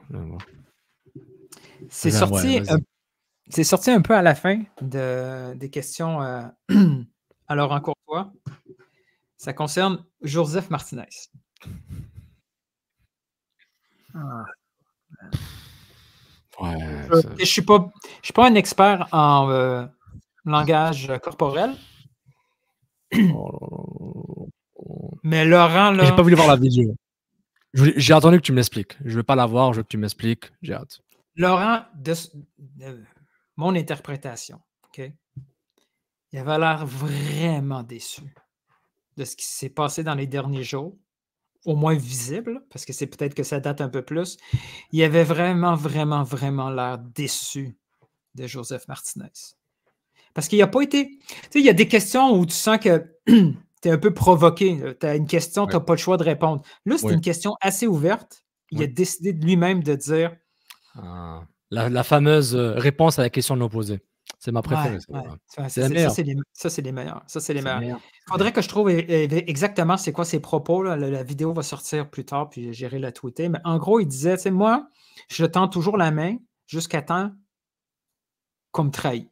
C'est sorti un peu à la fin des questions à Laurent Courtois. Ça concerne Joseph Martinez. Je ne suis pas un expert en langage corporel. Mais Laurent, là... J'ai pas voulu voir la vidéo. J'ai attendu que tu m'expliques. Je ne veux pas la voir, je veux que tu m'expliques. J'ai hâte. Laurent, de mon interprétation, OK? Il avait l'air vraiment déçu de ce qui s'est passé dans les derniers jours, au moins visible, parce que c'est peut-être que ça date un peu plus. Il avait vraiment, vraiment, vraiment l'air déçu de Joseph Martinez. Parce qu'il n'a pas été... Tu sais, il y a des questions où tu sens que tu es un peu provoqué. Tu as une question, tu n'as pas le choix de répondre. Là, c'est une question assez ouverte. Il a décidé de lui-même de dire... La fameuse réponse à la question de l'opposé. C'est ma préférée. C'est la meilleure. Ça, c'est les meilleurs. Il faudrait que je trouve exactement c'est quoi ses propos. Là. La vidéo va sortir plus tard, puis j'irai la tweeter. Mais en gros, il disait, tu sais, moi, je tends toujours la main jusqu'à temps comme trahi.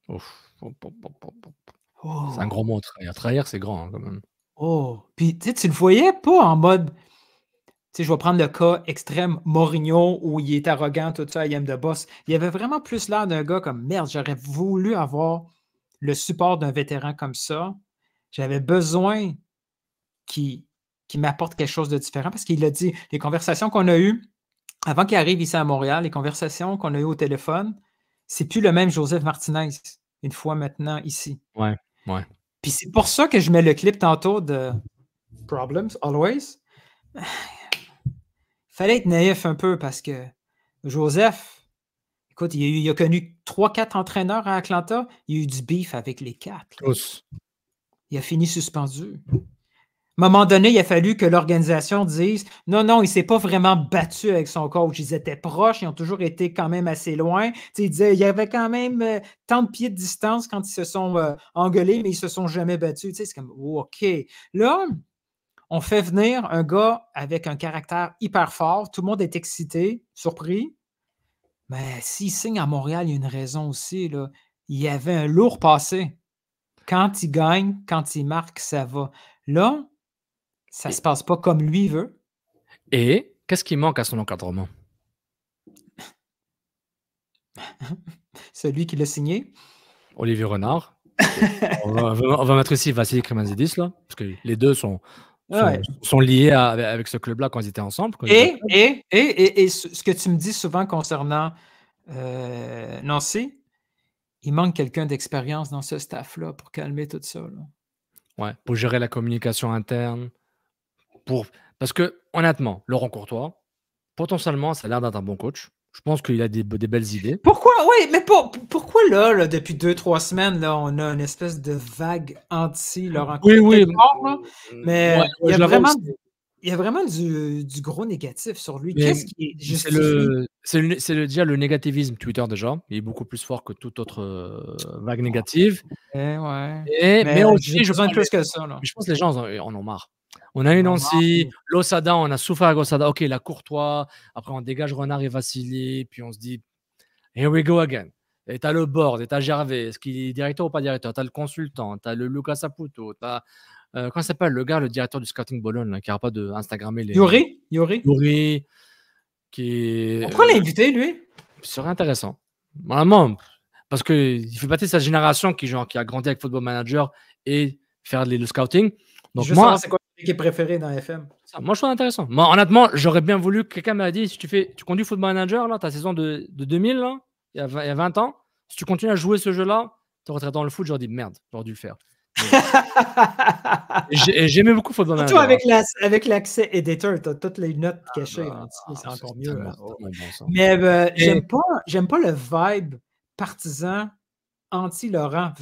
Ouf. Oh. C'est un gros mot, trahir. Trahir, c'est grand, quand même. Oh. Puis, tu le voyais pas en mode... Tu sais, je vais prendre le cas extrême Mourinho où il est arrogant, tout ça, il aime de boss. Il avait vraiment plus l'air d'un gars comme merde, j'aurais voulu avoir le support d'un vétéran comme ça. J'avais besoin qu'il m'apporte quelque chose de différent parce qu'il l'a dit. Les conversations qu'on a eues avant qu'il arrive ici à Montréal, les conversations qu'on a eues au téléphone, c'est plus le même Joseph Martinez une fois maintenant ici. Ouais. Puis c'est pour ça que je mets le clip tantôt de Problems Always. Fallait être naïf un peu parce que Joseph, écoute, il a connu 3-4 entraîneurs à Atlanta. Il y a eu du beef avec les 4. Tous. Il a fini suspendu. À un moment donné, il a fallu que l'organisation dise non, il ne s'est pas vraiment battu avec son coach. Ils étaient proches, ils ont toujours été quand même assez loin. Il disait il y avait quand même tant de pieds de distance quand ils se sont engueulés, mais ils ne se sont jamais battus. C'est comme OK. Là, on fait venir un gars avec un caractère hyper fort. Tout le monde est excité, surpris. Mais s'il signe à Montréal, il y a une raison aussi. Là. Il y avait un lourd passé. Quand il gagne, quand il marque, ça va. Là, ça ne se passe pas comme lui veut. Et qu'est-ce qui manque à son encadrement? Celui qui l'a signé. Olivier Renard. on va mettre ici Vassili Cremanzidis, là, parce que les deux sont liés avec ce club-là quand ils étaient ensemble. Et ce que tu me dis souvent concernant Nancy, il manque quelqu'un d'expérience dans ce staff-là pour calmer tout ça. Là. Ouais, pour gérer la communication interne. Parce que, honnêtement, Laurent Courtois, potentiellement, ça a l'air d'être un bon coach. Je pense qu'il a des belles idées. Pourquoi? Oui, mais pourquoi là, depuis 2-3 semaines, là, on a une espèce de vague anti-Laurent Courtois? Oui. Mais il y a vraiment du gros négatif sur lui. Qu'est-ce qui est justifié? C'est déjà le négativisme Twitter déjà. Il est beaucoup plus fort que toute autre vague négative. Mais aussi, je pense plus que ça. Là. Je pense que les gens en ont marre. On a eu Nancy, Losada, on a souffert avec Losada. Ok, la Courtois. Après, on dégage Renard et Vassili. Puis on se dit, here we go again. Et t'as le board, et t'as Gervais. Est-ce qu'il est directeur ou pas directeur? T'as le consultant, t'as le Lucas Saputo, t'as. Comment s'appelle le gars, le directeur du Scouting Bologne, là, qui n'arrête pas de Instagrammer les. Yuri. Pourquoi l'inviter, lui? Ce serait intéressant. Vraiment, parce qu'il fait partie de sa génération qui a grandi avec Football Manager et faire le scouting. Donc moi, c'est quoi l'équipe préférée dans FM? Moi, je trouve intéressant. Moi, honnêtement, j'aurais bien voulu que quelqu'un m'a dit si tu conduis Football Manager, là, ta saison de 2000, là, il y a 20 ans, si tu continues à jouer ce jeu-là, tu retraites dans le foot, j'aurais dit merde, j'aurais dû le faire. J'aimais beaucoup Football Manager. Surtout avec l'accès editor, tu as toutes les notes cachées. C'est encore mieux. Mais j'aime pas le vibe partisan anti-Laurent.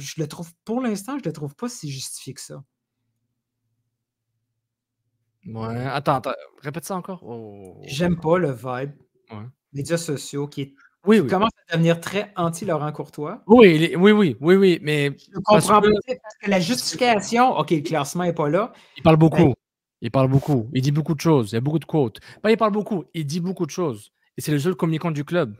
Pour l'instant, je le trouve pas si justifié que ça. Ouais, attends, répète ça encore. J'aime pas le vibe. Médias sociaux qui commence à devenir très anti-Laurent Courtois. Oui, mais je comprends pas parce que la justification, OK, le classement n'est pas là. Il parle beaucoup. Il dit beaucoup de choses. Il y a beaucoup de quotes. Il parle beaucoup. Il dit beaucoup de choses. Et c'est le seul communicant du club.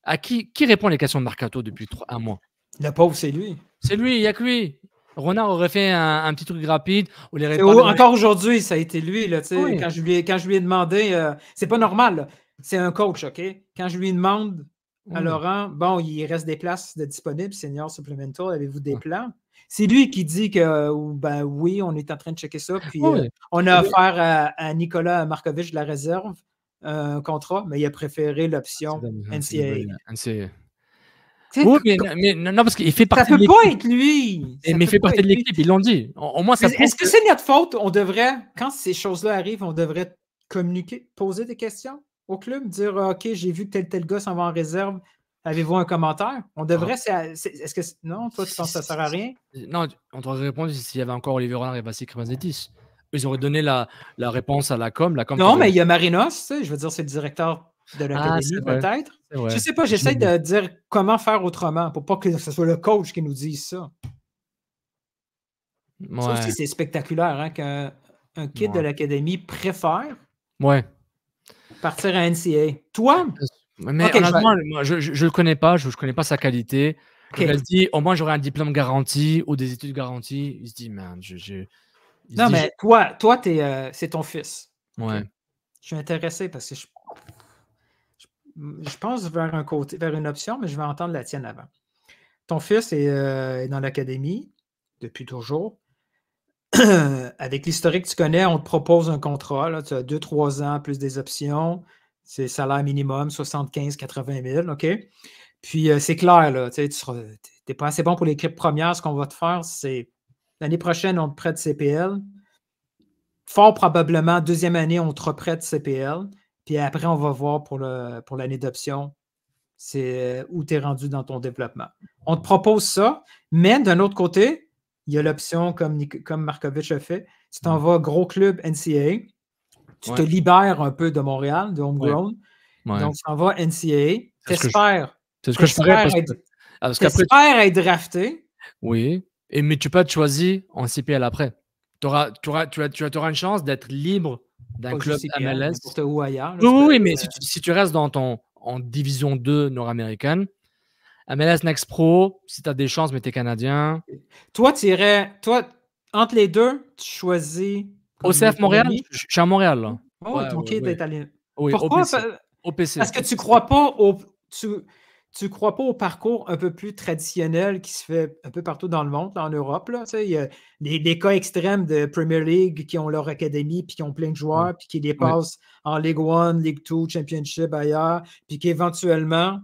À qui répond les questions de Mercato depuis un mois? Le pauvre, c'est lui. C'est lui, il n'y a que lui. Renard aurait fait un petit truc rapide. Encore aujourd'hui, ça a été lui. Là, quand je lui ai demandé, c'est pas normal. Là. C'est un coach, OK? Quand je lui demande à Laurent, bon, il reste des places de disponibles, senior supplemental, avez-vous des plans? C'est lui qui dit que, oui, on est en train de checker ça. Puis on a offert à Nicolas Markovic de la réserve un contrat, mais il a préféré l'option NCAA. Oui, mais non, parce qu'il fait partie de l'équipe. Ça peut pas être lui. Mais il fait partie de l'équipe, ils l'ont dit. Au moins, est-ce que c'est notre faute? On devrait, quand ces choses-là arrivent, on devrait communiquer, poser des questions au club, dire OK, j'ai vu que tel gars s'en va en réserve. Avez-vous un commentaire? On devrait. Est-ce que non, toi, tu penses que ça sert à rien? Non, on t'aurait répondu s'il y avait encore Olivier Renard et Vassili Cremanzidis. Ils auraient donné la réponse à la com. Non, mais il y a Marinos, je veux dire, c'est le directeur de l'académie, peut-être. Je sais pas, j'essaie de dire comment faire autrement pour pas que ce soit le coach qui nous dise ça. Ça aussi, c'est spectaculaire, hein, qu'un kid de l'académie préfère partir à NCAA. Toi, Mais Ok, honnêtement, moi, je le connais pas, je connais pas sa qualité. Ok. Quand elle se dit, au moins j'aurai un diplôme garanti ou des études garanties, il se dit, man, il se Non, dit, mais toi c'est ton fils. ouais. Je suis intéressé parce que je pense vers un côté, vers une option, mais je vais entendre la tienne avant. Ton fils est dans l'académie depuis toujours. Avec l'historique que tu connais, on te propose un contrat. Là, tu as 2-3 ans plus des options. C'est salaire minimum, 75-80 000. OK? Puis c'est clair, tu n'es pas assez bon pour l'équipe première. Ce qu'on va te faire, c'est l'année prochaine, on te prête CPL. Fort probablement, deuxième année, on te reprête CPL. Puis après, on va voir pour l'année d'option, c'est où tu es rendu dans ton développement. On te propose ça, mais d'un autre côté, il y a l'option comme Markovic a fait. Tu t'en vas gros club NCAA. Tu te libères un peu de Montréal, de homegrown. Ouais. Donc, tu t'en vas NCAA. T'espères. C'est ce que je ferais parce qu'après. T'espères être drafté. Oui. Mais tu peux être choisi en CPL après. Tu auras une chance d'être libre d'un club MLS. N'importe où ailleurs. Oui, mais si tu restes en division 2 nord-américaine, MLS Next Pro, si tu as des chances, mais tu es Canadien. Toi, entre les deux, tu choisis. OCF Montréal, je suis à Montréal. Là. Oh, ton kid est italien. Oui, pourquoi? OPC. Parce que tu crois pas tu crois pas au parcours un peu plus traditionnel qui se fait un peu partout dans le monde, en Europe. Là, il y a des cas extrêmes de Premier League qui ont leur académie, puis qui ont plein de joueurs, puis qui les passent en Ligue 1, Ligue 2, Championship ailleurs, puis qui éventuellement,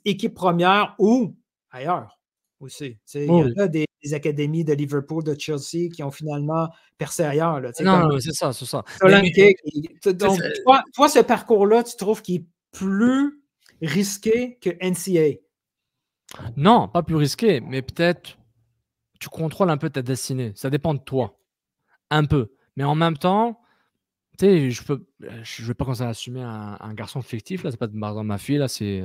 équipe première ou ailleurs aussi. Il y a des académies de Liverpool, de Chelsea qui ont finalement percé ailleurs. Là, non, c'est ça. Donc, toi, ce parcours-là, tu trouves qu'il est plus risqué que NCAA? Non, pas plus risqué, mais peut-être tu contrôles un peu ta destinée. Ça dépend de toi. Un peu. Mais en même temps, tu sais, je vais pas commencer à assumer un garçon fictif. Là, c'est pas par exemple ma fille, là, c'est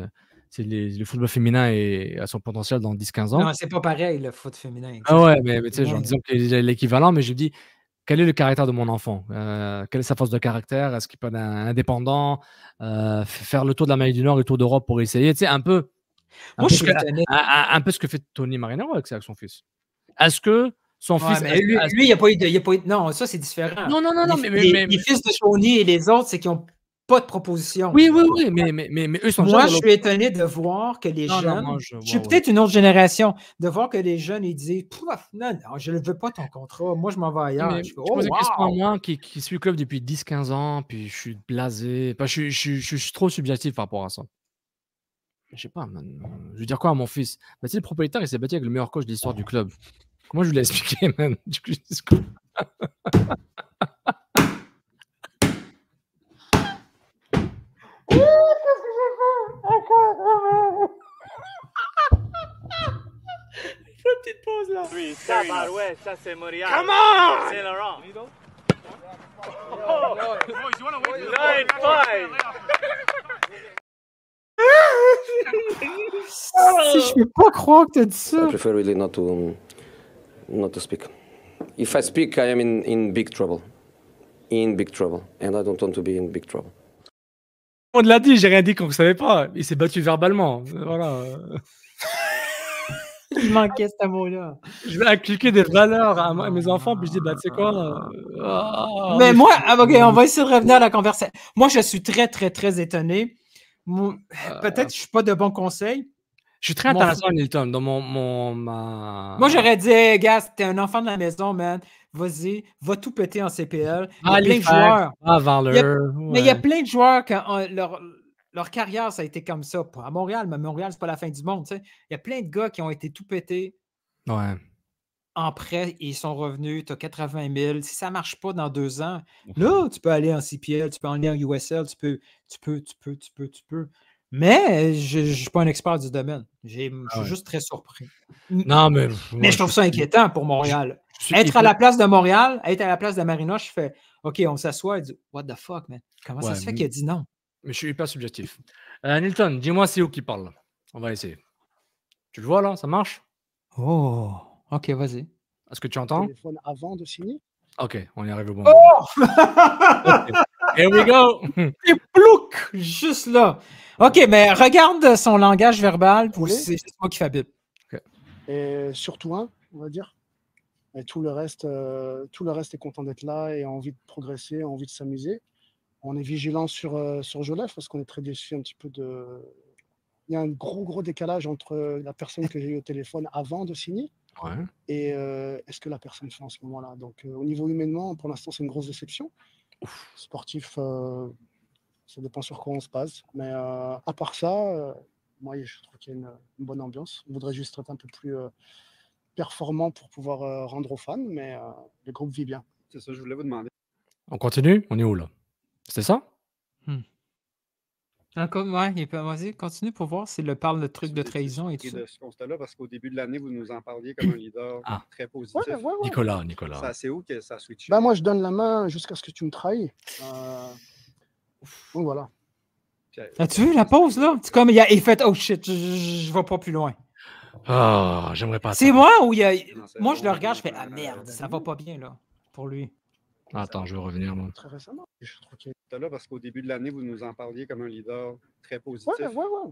le football féminin et à son potentiel dans 10-15 ans. Non, c'est pas pareil, le foot féminin. Ah ouais, mais tu sais, disons qu'il y a l'équivalent, mais je dis, quel est le caractère de mon enfant? Quelle est sa force de caractère? Est-ce qu'il peut être indépendant? Faire le tour de l'Amérique du Nord et le tour d'Europe pour essayer, tu sais, un peu ce que fait Tony Marinaro avec son fils. Est-ce que son fils... Mais lui, il n'y a pas eu... Non, ça, c'est différent. Non, les fils de Tony et les autres, c'est qu'ils n'ont pas de proposition. Oui, mais eux sont... Moi, je suis étonné de voir que les jeunes... je suis peut-être une autre génération, de voir que les jeunes, ils disent « Non, je ne veux pas ton contrat. Moi, je m'en vais ailleurs. » Je pose une question à moi qui suis le club depuis 10-15 ans, puis je suis blasé. Je suis trop subjectif par rapport à ça. Je sais pas, man. Je veux dire quoi à mon fils? Tu sais, le propriétaire, il s'est battu avec le meilleur coach de l'histoire du club. Comment je lui ai expliqué, man? Une petite pause là. Ouais, ça c'est Montréal. Come on! C'est Laurent. Si je peux pas croire que tu as dit ça. I prefer really not to speak. If I speak, I am in big trouble. In big trouble. And I don't want to be in big trouble. On l'a dit, j'ai rien dit qu'on ne savait pas. Il s'est battu verbalement. Voilà. Il manquait ce mot-là. Je vais inculquer des valeurs à mes enfants, puis je dis, tu sais quoi? Mais moi, OK, on va essayer de revenir à la conversation. Moi, je suis très, très, très étonné. Peut-être que je ne suis pas de bons conseils. Je suis très intéressant, Nilton, dans Moi, j'aurais dit, hey, gars, t'es un enfant de la maison, man. Vas-y, va tout péter en CPL. Il y a plein de joueurs. Mais il y a plein de joueurs qui leur carrière, ça a été comme ça. À Montréal, mais Montréal, c'est pas la fin du monde. Il y a plein de gars qui ont été tout pétés en prêt et ils sont revenus. Tu as 80 000. Si ça ne marche pas dans 2 ans, là, tu peux aller en CPL, tu peux aller en USL, tu peux. Mais je ne suis pas un expert du domaine. Je suis juste très surpris. Non, mais je trouve ça inquiétant pour Montréal. Être à la place de Montréal, être à la place de Marina, je fais OK, on s'assoit et dit What the fuck, man? Comment ça se fait qu'il a dit non? Mais je suis hyper subjectif. Nilton, dis-moi c'est où qui parle. On va essayer. Tu le vois là? Ça marche? Oh, OK, vas-y. Est-ce que tu entends? Téléphone avant de signer? OK, on est arrivé au bon moment. Oh! Okay. Here we go! Et plouc! Juste là. OK, mais regarde son langage verbal, ou Oui. c'est juste moi qui fabule. Et surtout un, on va dire. Et tout le reste est content d'être là et a envie de progresser, a envie de s'amuser. On est vigilant sur Jolef parce qu'on est très déçu un petit peu de. Il y a un gros décalage entre la personne que j'ai eu au téléphone avant de signer Ouais. et est-ce que la personne fait en ce moment-là. Donc au niveau humainement, pour l'instant, c'est une grosse déception. Sportif, ça dépend sur quoi on se base. Mais à part ça, moi, je trouve qu'il y a une bonne ambiance. On voudrait juste être un peu plus performant pour pouvoir rendre aux fans, mais le groupe vit bien. C'est ça, je voulais vous demander. On continue? On est où là? C'était ça? Vas-y, continue pour voir s'il parle de trucs de trahison et tout ça. De ce constat-là, parce qu'au début de l'année, vous nous en parliez comme un leader très positif. Ouais. Nicolas. Ça, c'est où que ça a switché? Bah, moi, je donne la main jusqu'à ce que tu me trahis. Donc voilà. As-tu vu la pause là? C'est comme il fait oh shit, je vais pas plus loin. Ah, j'aimerais pas. C'est moi où il y a. Moi, je le regarde, je fais ah merde, ça va pas bien là pour lui. Attends, je vais revenir moi. Très récemment. Je trouve qu'il Là, parce qu'au début de l'année, vous nous en parliez comme un leader très positif. Ouais.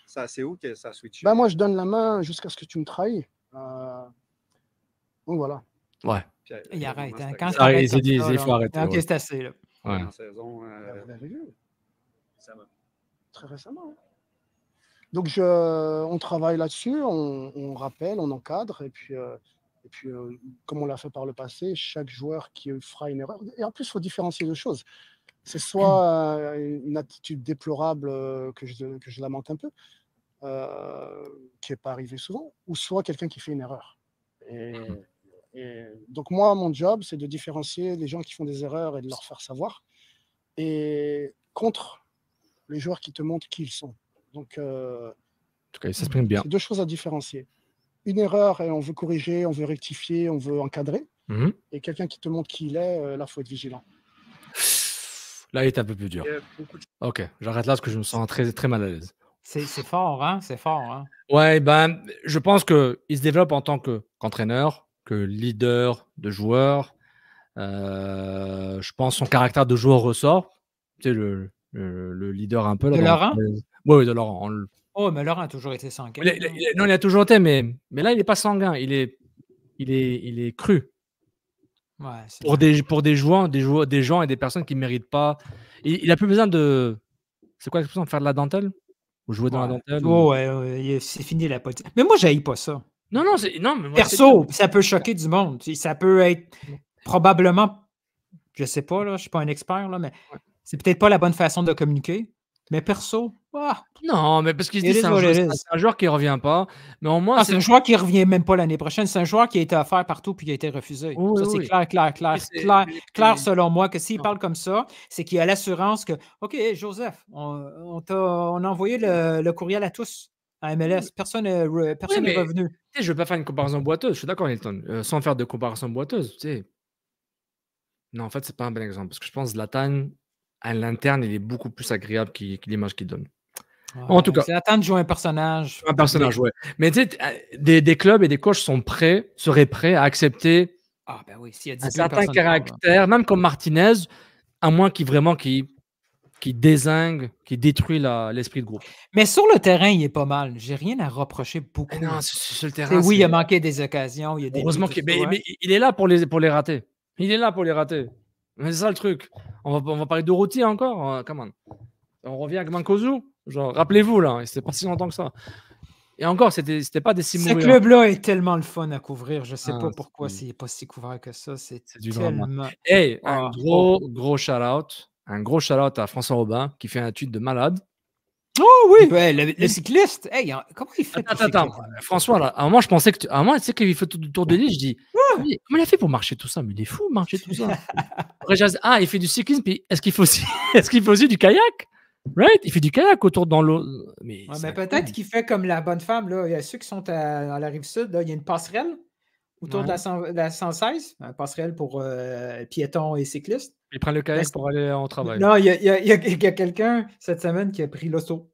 Ça, c'est où que ça a switché? Bah, moi, je donne la main jusqu'à ce que tu me trahis. Donc voilà. Ouais. Il arrête. Hein. Quand Ça, il s'est dit, il faut arrêter. Ok, ouais. c'est assez là. Ouais. En saison. Vous l'avez vu? Ça va. Très récemment. Donc on travaille là-dessus, on rappelle, on encadre, et puis comme on l'a fait par le passé, chaque joueur qui fera une erreur. Et en plus, il faut différencier deux choses. C'est soit une attitude déplorable que je lamente un peu, qui n'est pas arrivée souvent, ou soit quelqu'un qui fait une erreur. Et donc moi, mon job, c'est de différencier les gens qui font des erreurs et de leur faire savoir, et contre les joueurs qui te montrent qui ils sont. Donc, en tout cas, il s'exprime bien. c'est deux choses à différencier. Une erreur, et on veut corriger, on veut rectifier, on veut encadrer. Et quelqu'un qui te montre qui il est, là, il faut être vigilant. Là, il est un peu plus dur. Ok, j'arrête là parce que je me sens très, très mal à l'aise. C'est fort, hein? C'est fort, hein? Ouais, ben, je pense qu'il se développe en tant qu'entraîneur, que leader de joueur. Je pense son caractère de joueur ressort. Tu sais, le leader un peu. Là, De Laurent? Oui, de Laurent. Oh, mais Laurent a toujours été sanguin. Non, il a toujours été, mais là, il n'est pas sanguin. Il est cru. Ouais, Pour des gens et des personnes qui ne méritent pas. Il a plus besoin de. C'est quoi l'expression? Faire de la dentelle? Ou jouer dans la dentelle? Ouais, c'est fini la politique. Mais moi, j'haïs pas ça. Non, mais moi, perso, ça peut choquer du monde. Ça peut être probablement, je sais pas, là, je suis pas un expert, là, mais c'est peut-être pas la bonne façon de communiquer. Mais perso, non, mais parce qu'il se dit c'est un joueur qui ne revient pas. Mais au moins, c'est un joueur qui ne revient même pas l'année prochaine. C'est un joueur qui a été offert partout puis qui a été refusé. Oui, ça, c'est clair selon moi que s'il parle comme ça, c'est qu'il a l'assurance que OK, Joseph, on a envoyé le courriel à tous à MLS. Personne n'est revenu. Je ne veux pas faire une comparaison boiteuse. Je suis d'accord, Nilton. Sans faire de comparaison boiteuse. Tu sais. Non, en fait, c'est pas un bon exemple. Parce que je pense que Zlatan, à l'interne, il est beaucoup plus agréable que l'image qu'il donne. En tout cas. Zlatan joue un personnage. Un personnage, ouais. Mais tu sais, des clubs et des coachs seraient prêts à accepter s'il y a un certain caractère, même comme Martinez, à moins qu'il dézingue, qui détruit l'esprit de groupe. Mais sur le terrain, il est pas mal. J'ai rien à reprocher beaucoup. Mais non, sur le terrain. Oui, il a manqué des occasions. Il y a heureusement mais il est là pour les rater. Il est là pour les rater. Mais c'est ça le truc. On va parler de Dorothy encore. Come on. On revient avec Mankozu. Genre, rappelez-vous, là, c'était pas si longtemps que ça. Et encore, c'était pas des si mauvais. Ce club-là est tellement le fun à couvrir. Je sais pas pourquoi il n'est pas si couvert que ça. C'est du tellement... drama. Hey, un gros shout-out. Un gros shout-out à François Robin qui fait un tweet de malade. Oh oui! Le cycliste. Hey, comment il fait? Attends. François, là, à un moment, je pensais que. À un moment, tu sais qu'il fait tout le tour de l'île. Je dis, comment il a fait pour marcher tout ça? Mais il est fou, marcher tout ça. Après, il fait du cyclisme. Puis est-ce qu'il fait aussi du kayak? Right? Il fait du kayak autour dans l'eau. Mais peut-être qu'il fait comme la bonne femme. Là. Il y a ceux qui sont à la rive sud. Là. Il y a une passerelle autour de la 116. Une passerelle pour piétons et cyclistes. Il prend le kayak pour aller au travail. Non, il y a quelqu'un cette semaine qui a pris l'auto.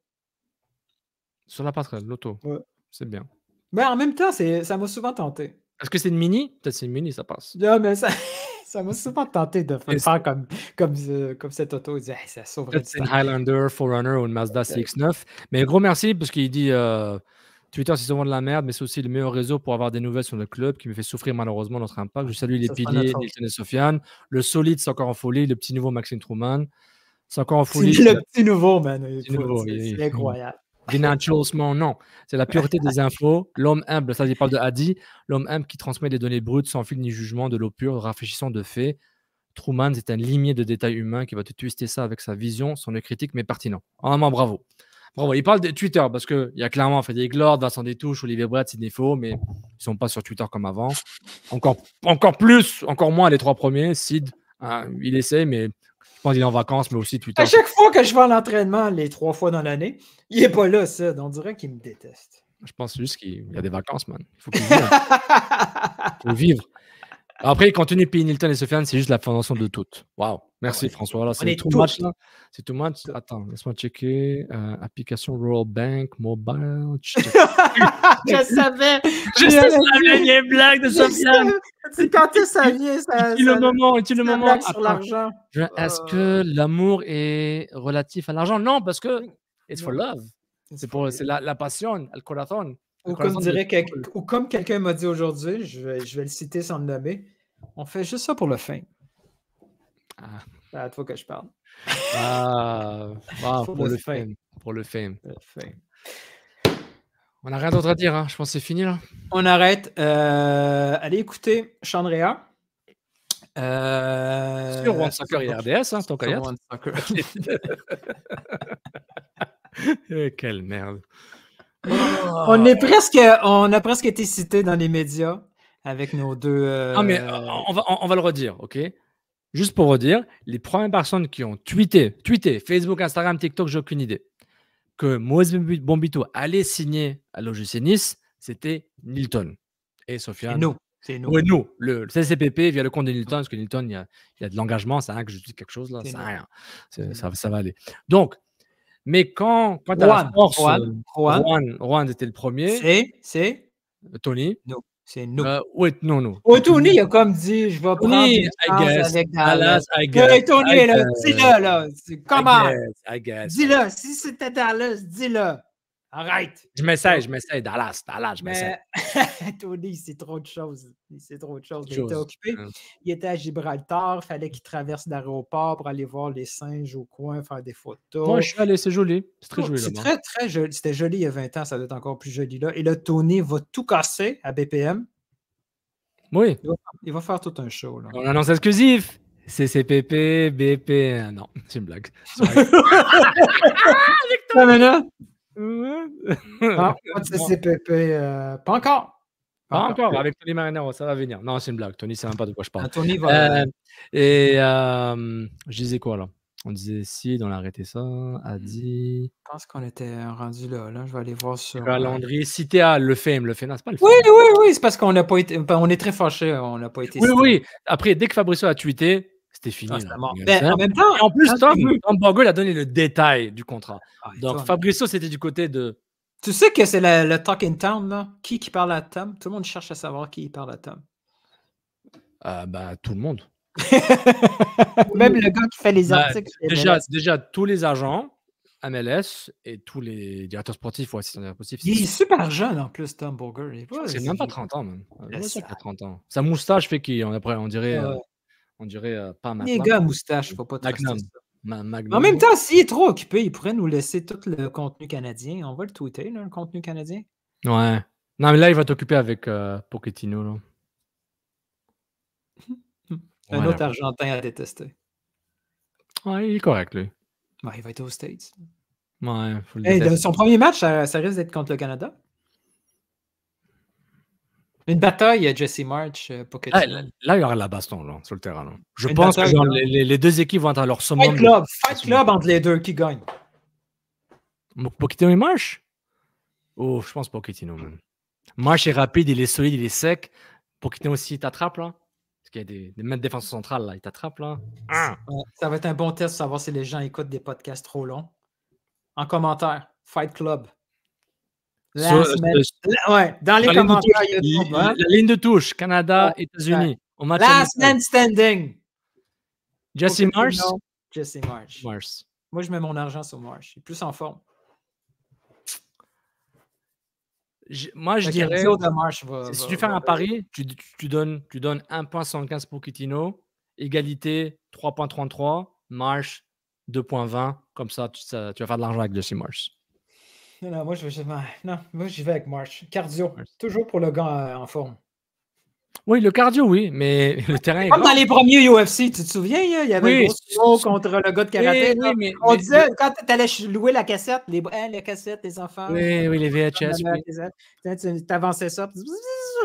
Sur la passerelle, l'auto. Ouais. C'est bien. Mais en même temps, ça m'a souvent tenté. Est-ce que c'est une mini? Peut-être c'est une mini, ça passe. Non, mais ça Ça m'a souvent tenté de faire comme cette auto. Il dit, hey, ça sauverait du C'est une temps. Highlander, Forerunner ou une Mazda CX-9. Mais gros merci parce qu'il dit Twitter, c'est souvent de la merde, mais c'est aussi le meilleur réseau pour avoir des nouvelles sur le club qui me fait souffrir malheureusement notre impact. Je salue les Ça, c'est pas piliers, notre faute. Nilton et Sofiane. Le solide, c'est encore en folie. Le petit nouveau Maxime Truman, c'est encore en folie. C'est le petit nouveau, man. nouveau, C'est incroyable. Financial Small, non. C'est la pureté des infos. L'homme humble, ça, il parle de Hadi. L'homme humble qui transmet des données brutes sans fil ni jugement, de l'eau pure, rafraîchissant de faits. Truman, c'est un limier de détails humains qui va te twister ça avec sa vision, son œil critique, mais pertinent. Vraiment, bravo. Bravo. Il parle de Twitter parce qu'il y a clairement Frédéric Lord, Vincent Détouche, Olivier Brett, Sidney Faux, mais ils ne sont pas sur Twitter comme avant. Encore moins les 3 premiers. Sid, il essaie, mais je pense qu'il est en vacances, mais aussi Twitter. À chaque fois que je vais à l'entraînement, les 3 fois dans l'année, il n'est pas là, ça. On dirait qu'il me déteste. Je pense juste qu'il y a des vacances, man. Il faut qu'il vive. Il faut vivre. Après, il continue, puis Nilton et Sofiane, c'est juste la fondation de toutes. Waouh. Merci, François. Là, c'est tout match, là. C'est tout match. Attends, laisse-moi checker. Application Royal Bank, mobile. Je savais. Je sais la vieille blague de Sofiane. C'est quand ça vient, ça. Utilise le moment. Sur l'argent. Est-ce que l'amour est relatif à l'argent? Non, parce que it's for love. C'est la passion, le corazon. Ou comme quelqu'un m'a dit aujourd'hui, je vais le citer sans le nommer, on fait juste ça pour le fame. C'est à toi que je parle. Pour le fame. Pour le fame. On n'a rien d'autre à dire, hein. Je pense que c'est fini là. On arrête. Allez écouter Chandrea. Sur One Soccer et RDS, hein, c'est ton cas. Quelle merde. On a presque été cité dans les médias avec nos deux. Mais on va le redire, ok? Juste pour redire, les premières personnes qui ont tweeté, Facebook, Instagram, TikTok, j'ai aucune idée, que Moïse Bombito allait signer à l'OGC Nice, c'était Nilton et Sofiane. C'est nous. Oui, nous, le CCPP via le compte de Nilton, parce que Nilton, il y a de l'engagement, c'est rien que je dis quelque chose là, c'est rien. Ça va aller. Donc, mais quand à la force, Juan était le premier. C'est Tony. Non, c'est nous. Oui, non. Tony, il a comme dit, je vais prendre une chance avec Dallas. Tony, là, dis-le, là. Comment? Dis-le. Si c'était Dallas, dis-le. Arrête. Je m'essaye, Dallas, je m'essaye. Tony, c'est trop de choses. Il était occupé. Il était à Gibraltar. Il fallait qu'il traverse l'aéroport pour aller voir les singes au coin, faire des photos. Moi, je suis allé, c'est joli. C'est très joli. C'est très, très joli. C'était joli il y a 20 ans, ça doit être encore plus joli là. Et là, Tony va tout casser à BPM. Oui. Il va faire tout un show. Là. On annonce exclusif. CCPP, BP. Non, c'est une blague. CCPP, pas encore. Pas encore. Avec Tony Marinero, ça va venir. Non, c'est une blague. Tony, c'est même pas de quoi je parle. Tony va. Je disais quoi là? On disait si, on a arrêté ça. A dit. Je pense qu'on était rendu là. Je vais aller voir sur. Calendrier. Cité à le Fame, c'est pas le Fame. Oui, c'est parce qu'on n'a pas été. On est très fâchés. On n'a pas été. Oui. Après, dès que Fabricio a tweeté, c'était fini. En même temps. Et en plus, Tom Bogle a donné le détail du contrat. Donc, Fabricio, c'était du côté de. Tu sais que c'est le Talk in Town, là? Qui parle à Tom? Tout le monde cherche à savoir qui parle à Tom. Tout le monde. Même le gars qui fait les articles. Déjà, tous les agents, MLS et tous les directeurs sportifs ou assistants sportifs. Il est super jeune en plus, Tom Bogle. C'est même pas 30 ans, même. C'est pas 30 ans. Sa moustache fait qu'on dirait pas Magnum. Les gars à moustache, faut pas Magnum. En même temps, s'il est trop occupé, il pourrait nous laisser tout le contenu canadien. On va le tweeter, là, le contenu canadien. Ouais. Non, mais là, il va t'occuper avec Pochettino. Là. Un autre Argentin à détester. Ouais, il est correct, lui. Ouais, il va être aux States. Ouais, faut le détester. Son premier match, ça risque d'être contre le Canada. Une bataille, Jesse March, Pochettino. Là, il y aura la baston là, sur le terrain. Là. Je pense que les deux équipes vont être à leur summum. Fight club entre les deux, qui gagne? Pochettino et March? Oh, je pense Pochettino, man. March est rapide, il est solide, il est sec. Pochettino aussi, il t'attrape là. Parce qu'il y a des maîtres de défense centrale là, il t'attrape là. Ça va être un bon test pour savoir si les gens écoutent des podcasts trop longs. En commentaire, Fight Club. Dans les commentaires, la ligne de touche, Canada, États-Unis. Au match Last amical. man standing. Jesse Marsh. Jesse Marsh. Marsh. Moi, je mets mon argent sur Marsh. Il est plus en forme. Moi, je dirais, de Marsh si tu fais un pari, tu donnes 1,75 pour Coutinho, égalité 3,33, Marsh 2,20. Comme ça, tu vas faire de l'argent avec Jesse Marsh. Non, moi, j'y vais avec Marsh. Cardio. Toujours pour le gars en forme. Oui, le cardio, oui, mais le terrain est Comme grand. dans les premiers UFC, tu te souviens, il y avait le gros sumo contre le gars de karaté. On disait, quand tu allais louer la cassette, les cassettes, les enfants. Oui, les VHS. Tu avançais ça,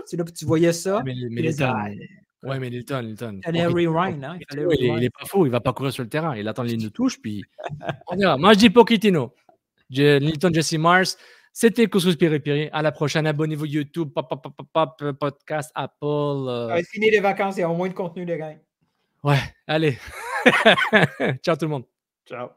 tu voyais ça. Mais Milton. Ouais, mais Milton. Il fallait rewind, hein? Il est pas fou, il va pas courir sur le terrain. Il attend les lignes de touche, puis on verra. Moi, je dis Pochettino. Milton, Jesse Marsh. C'était Couscous Piri. À la prochaine. Abonnez-vous YouTube, podcast, Apple. Fini les vacances, il y a au moins de contenu, les gars. Ouais, allez. Ciao tout le monde. Ciao.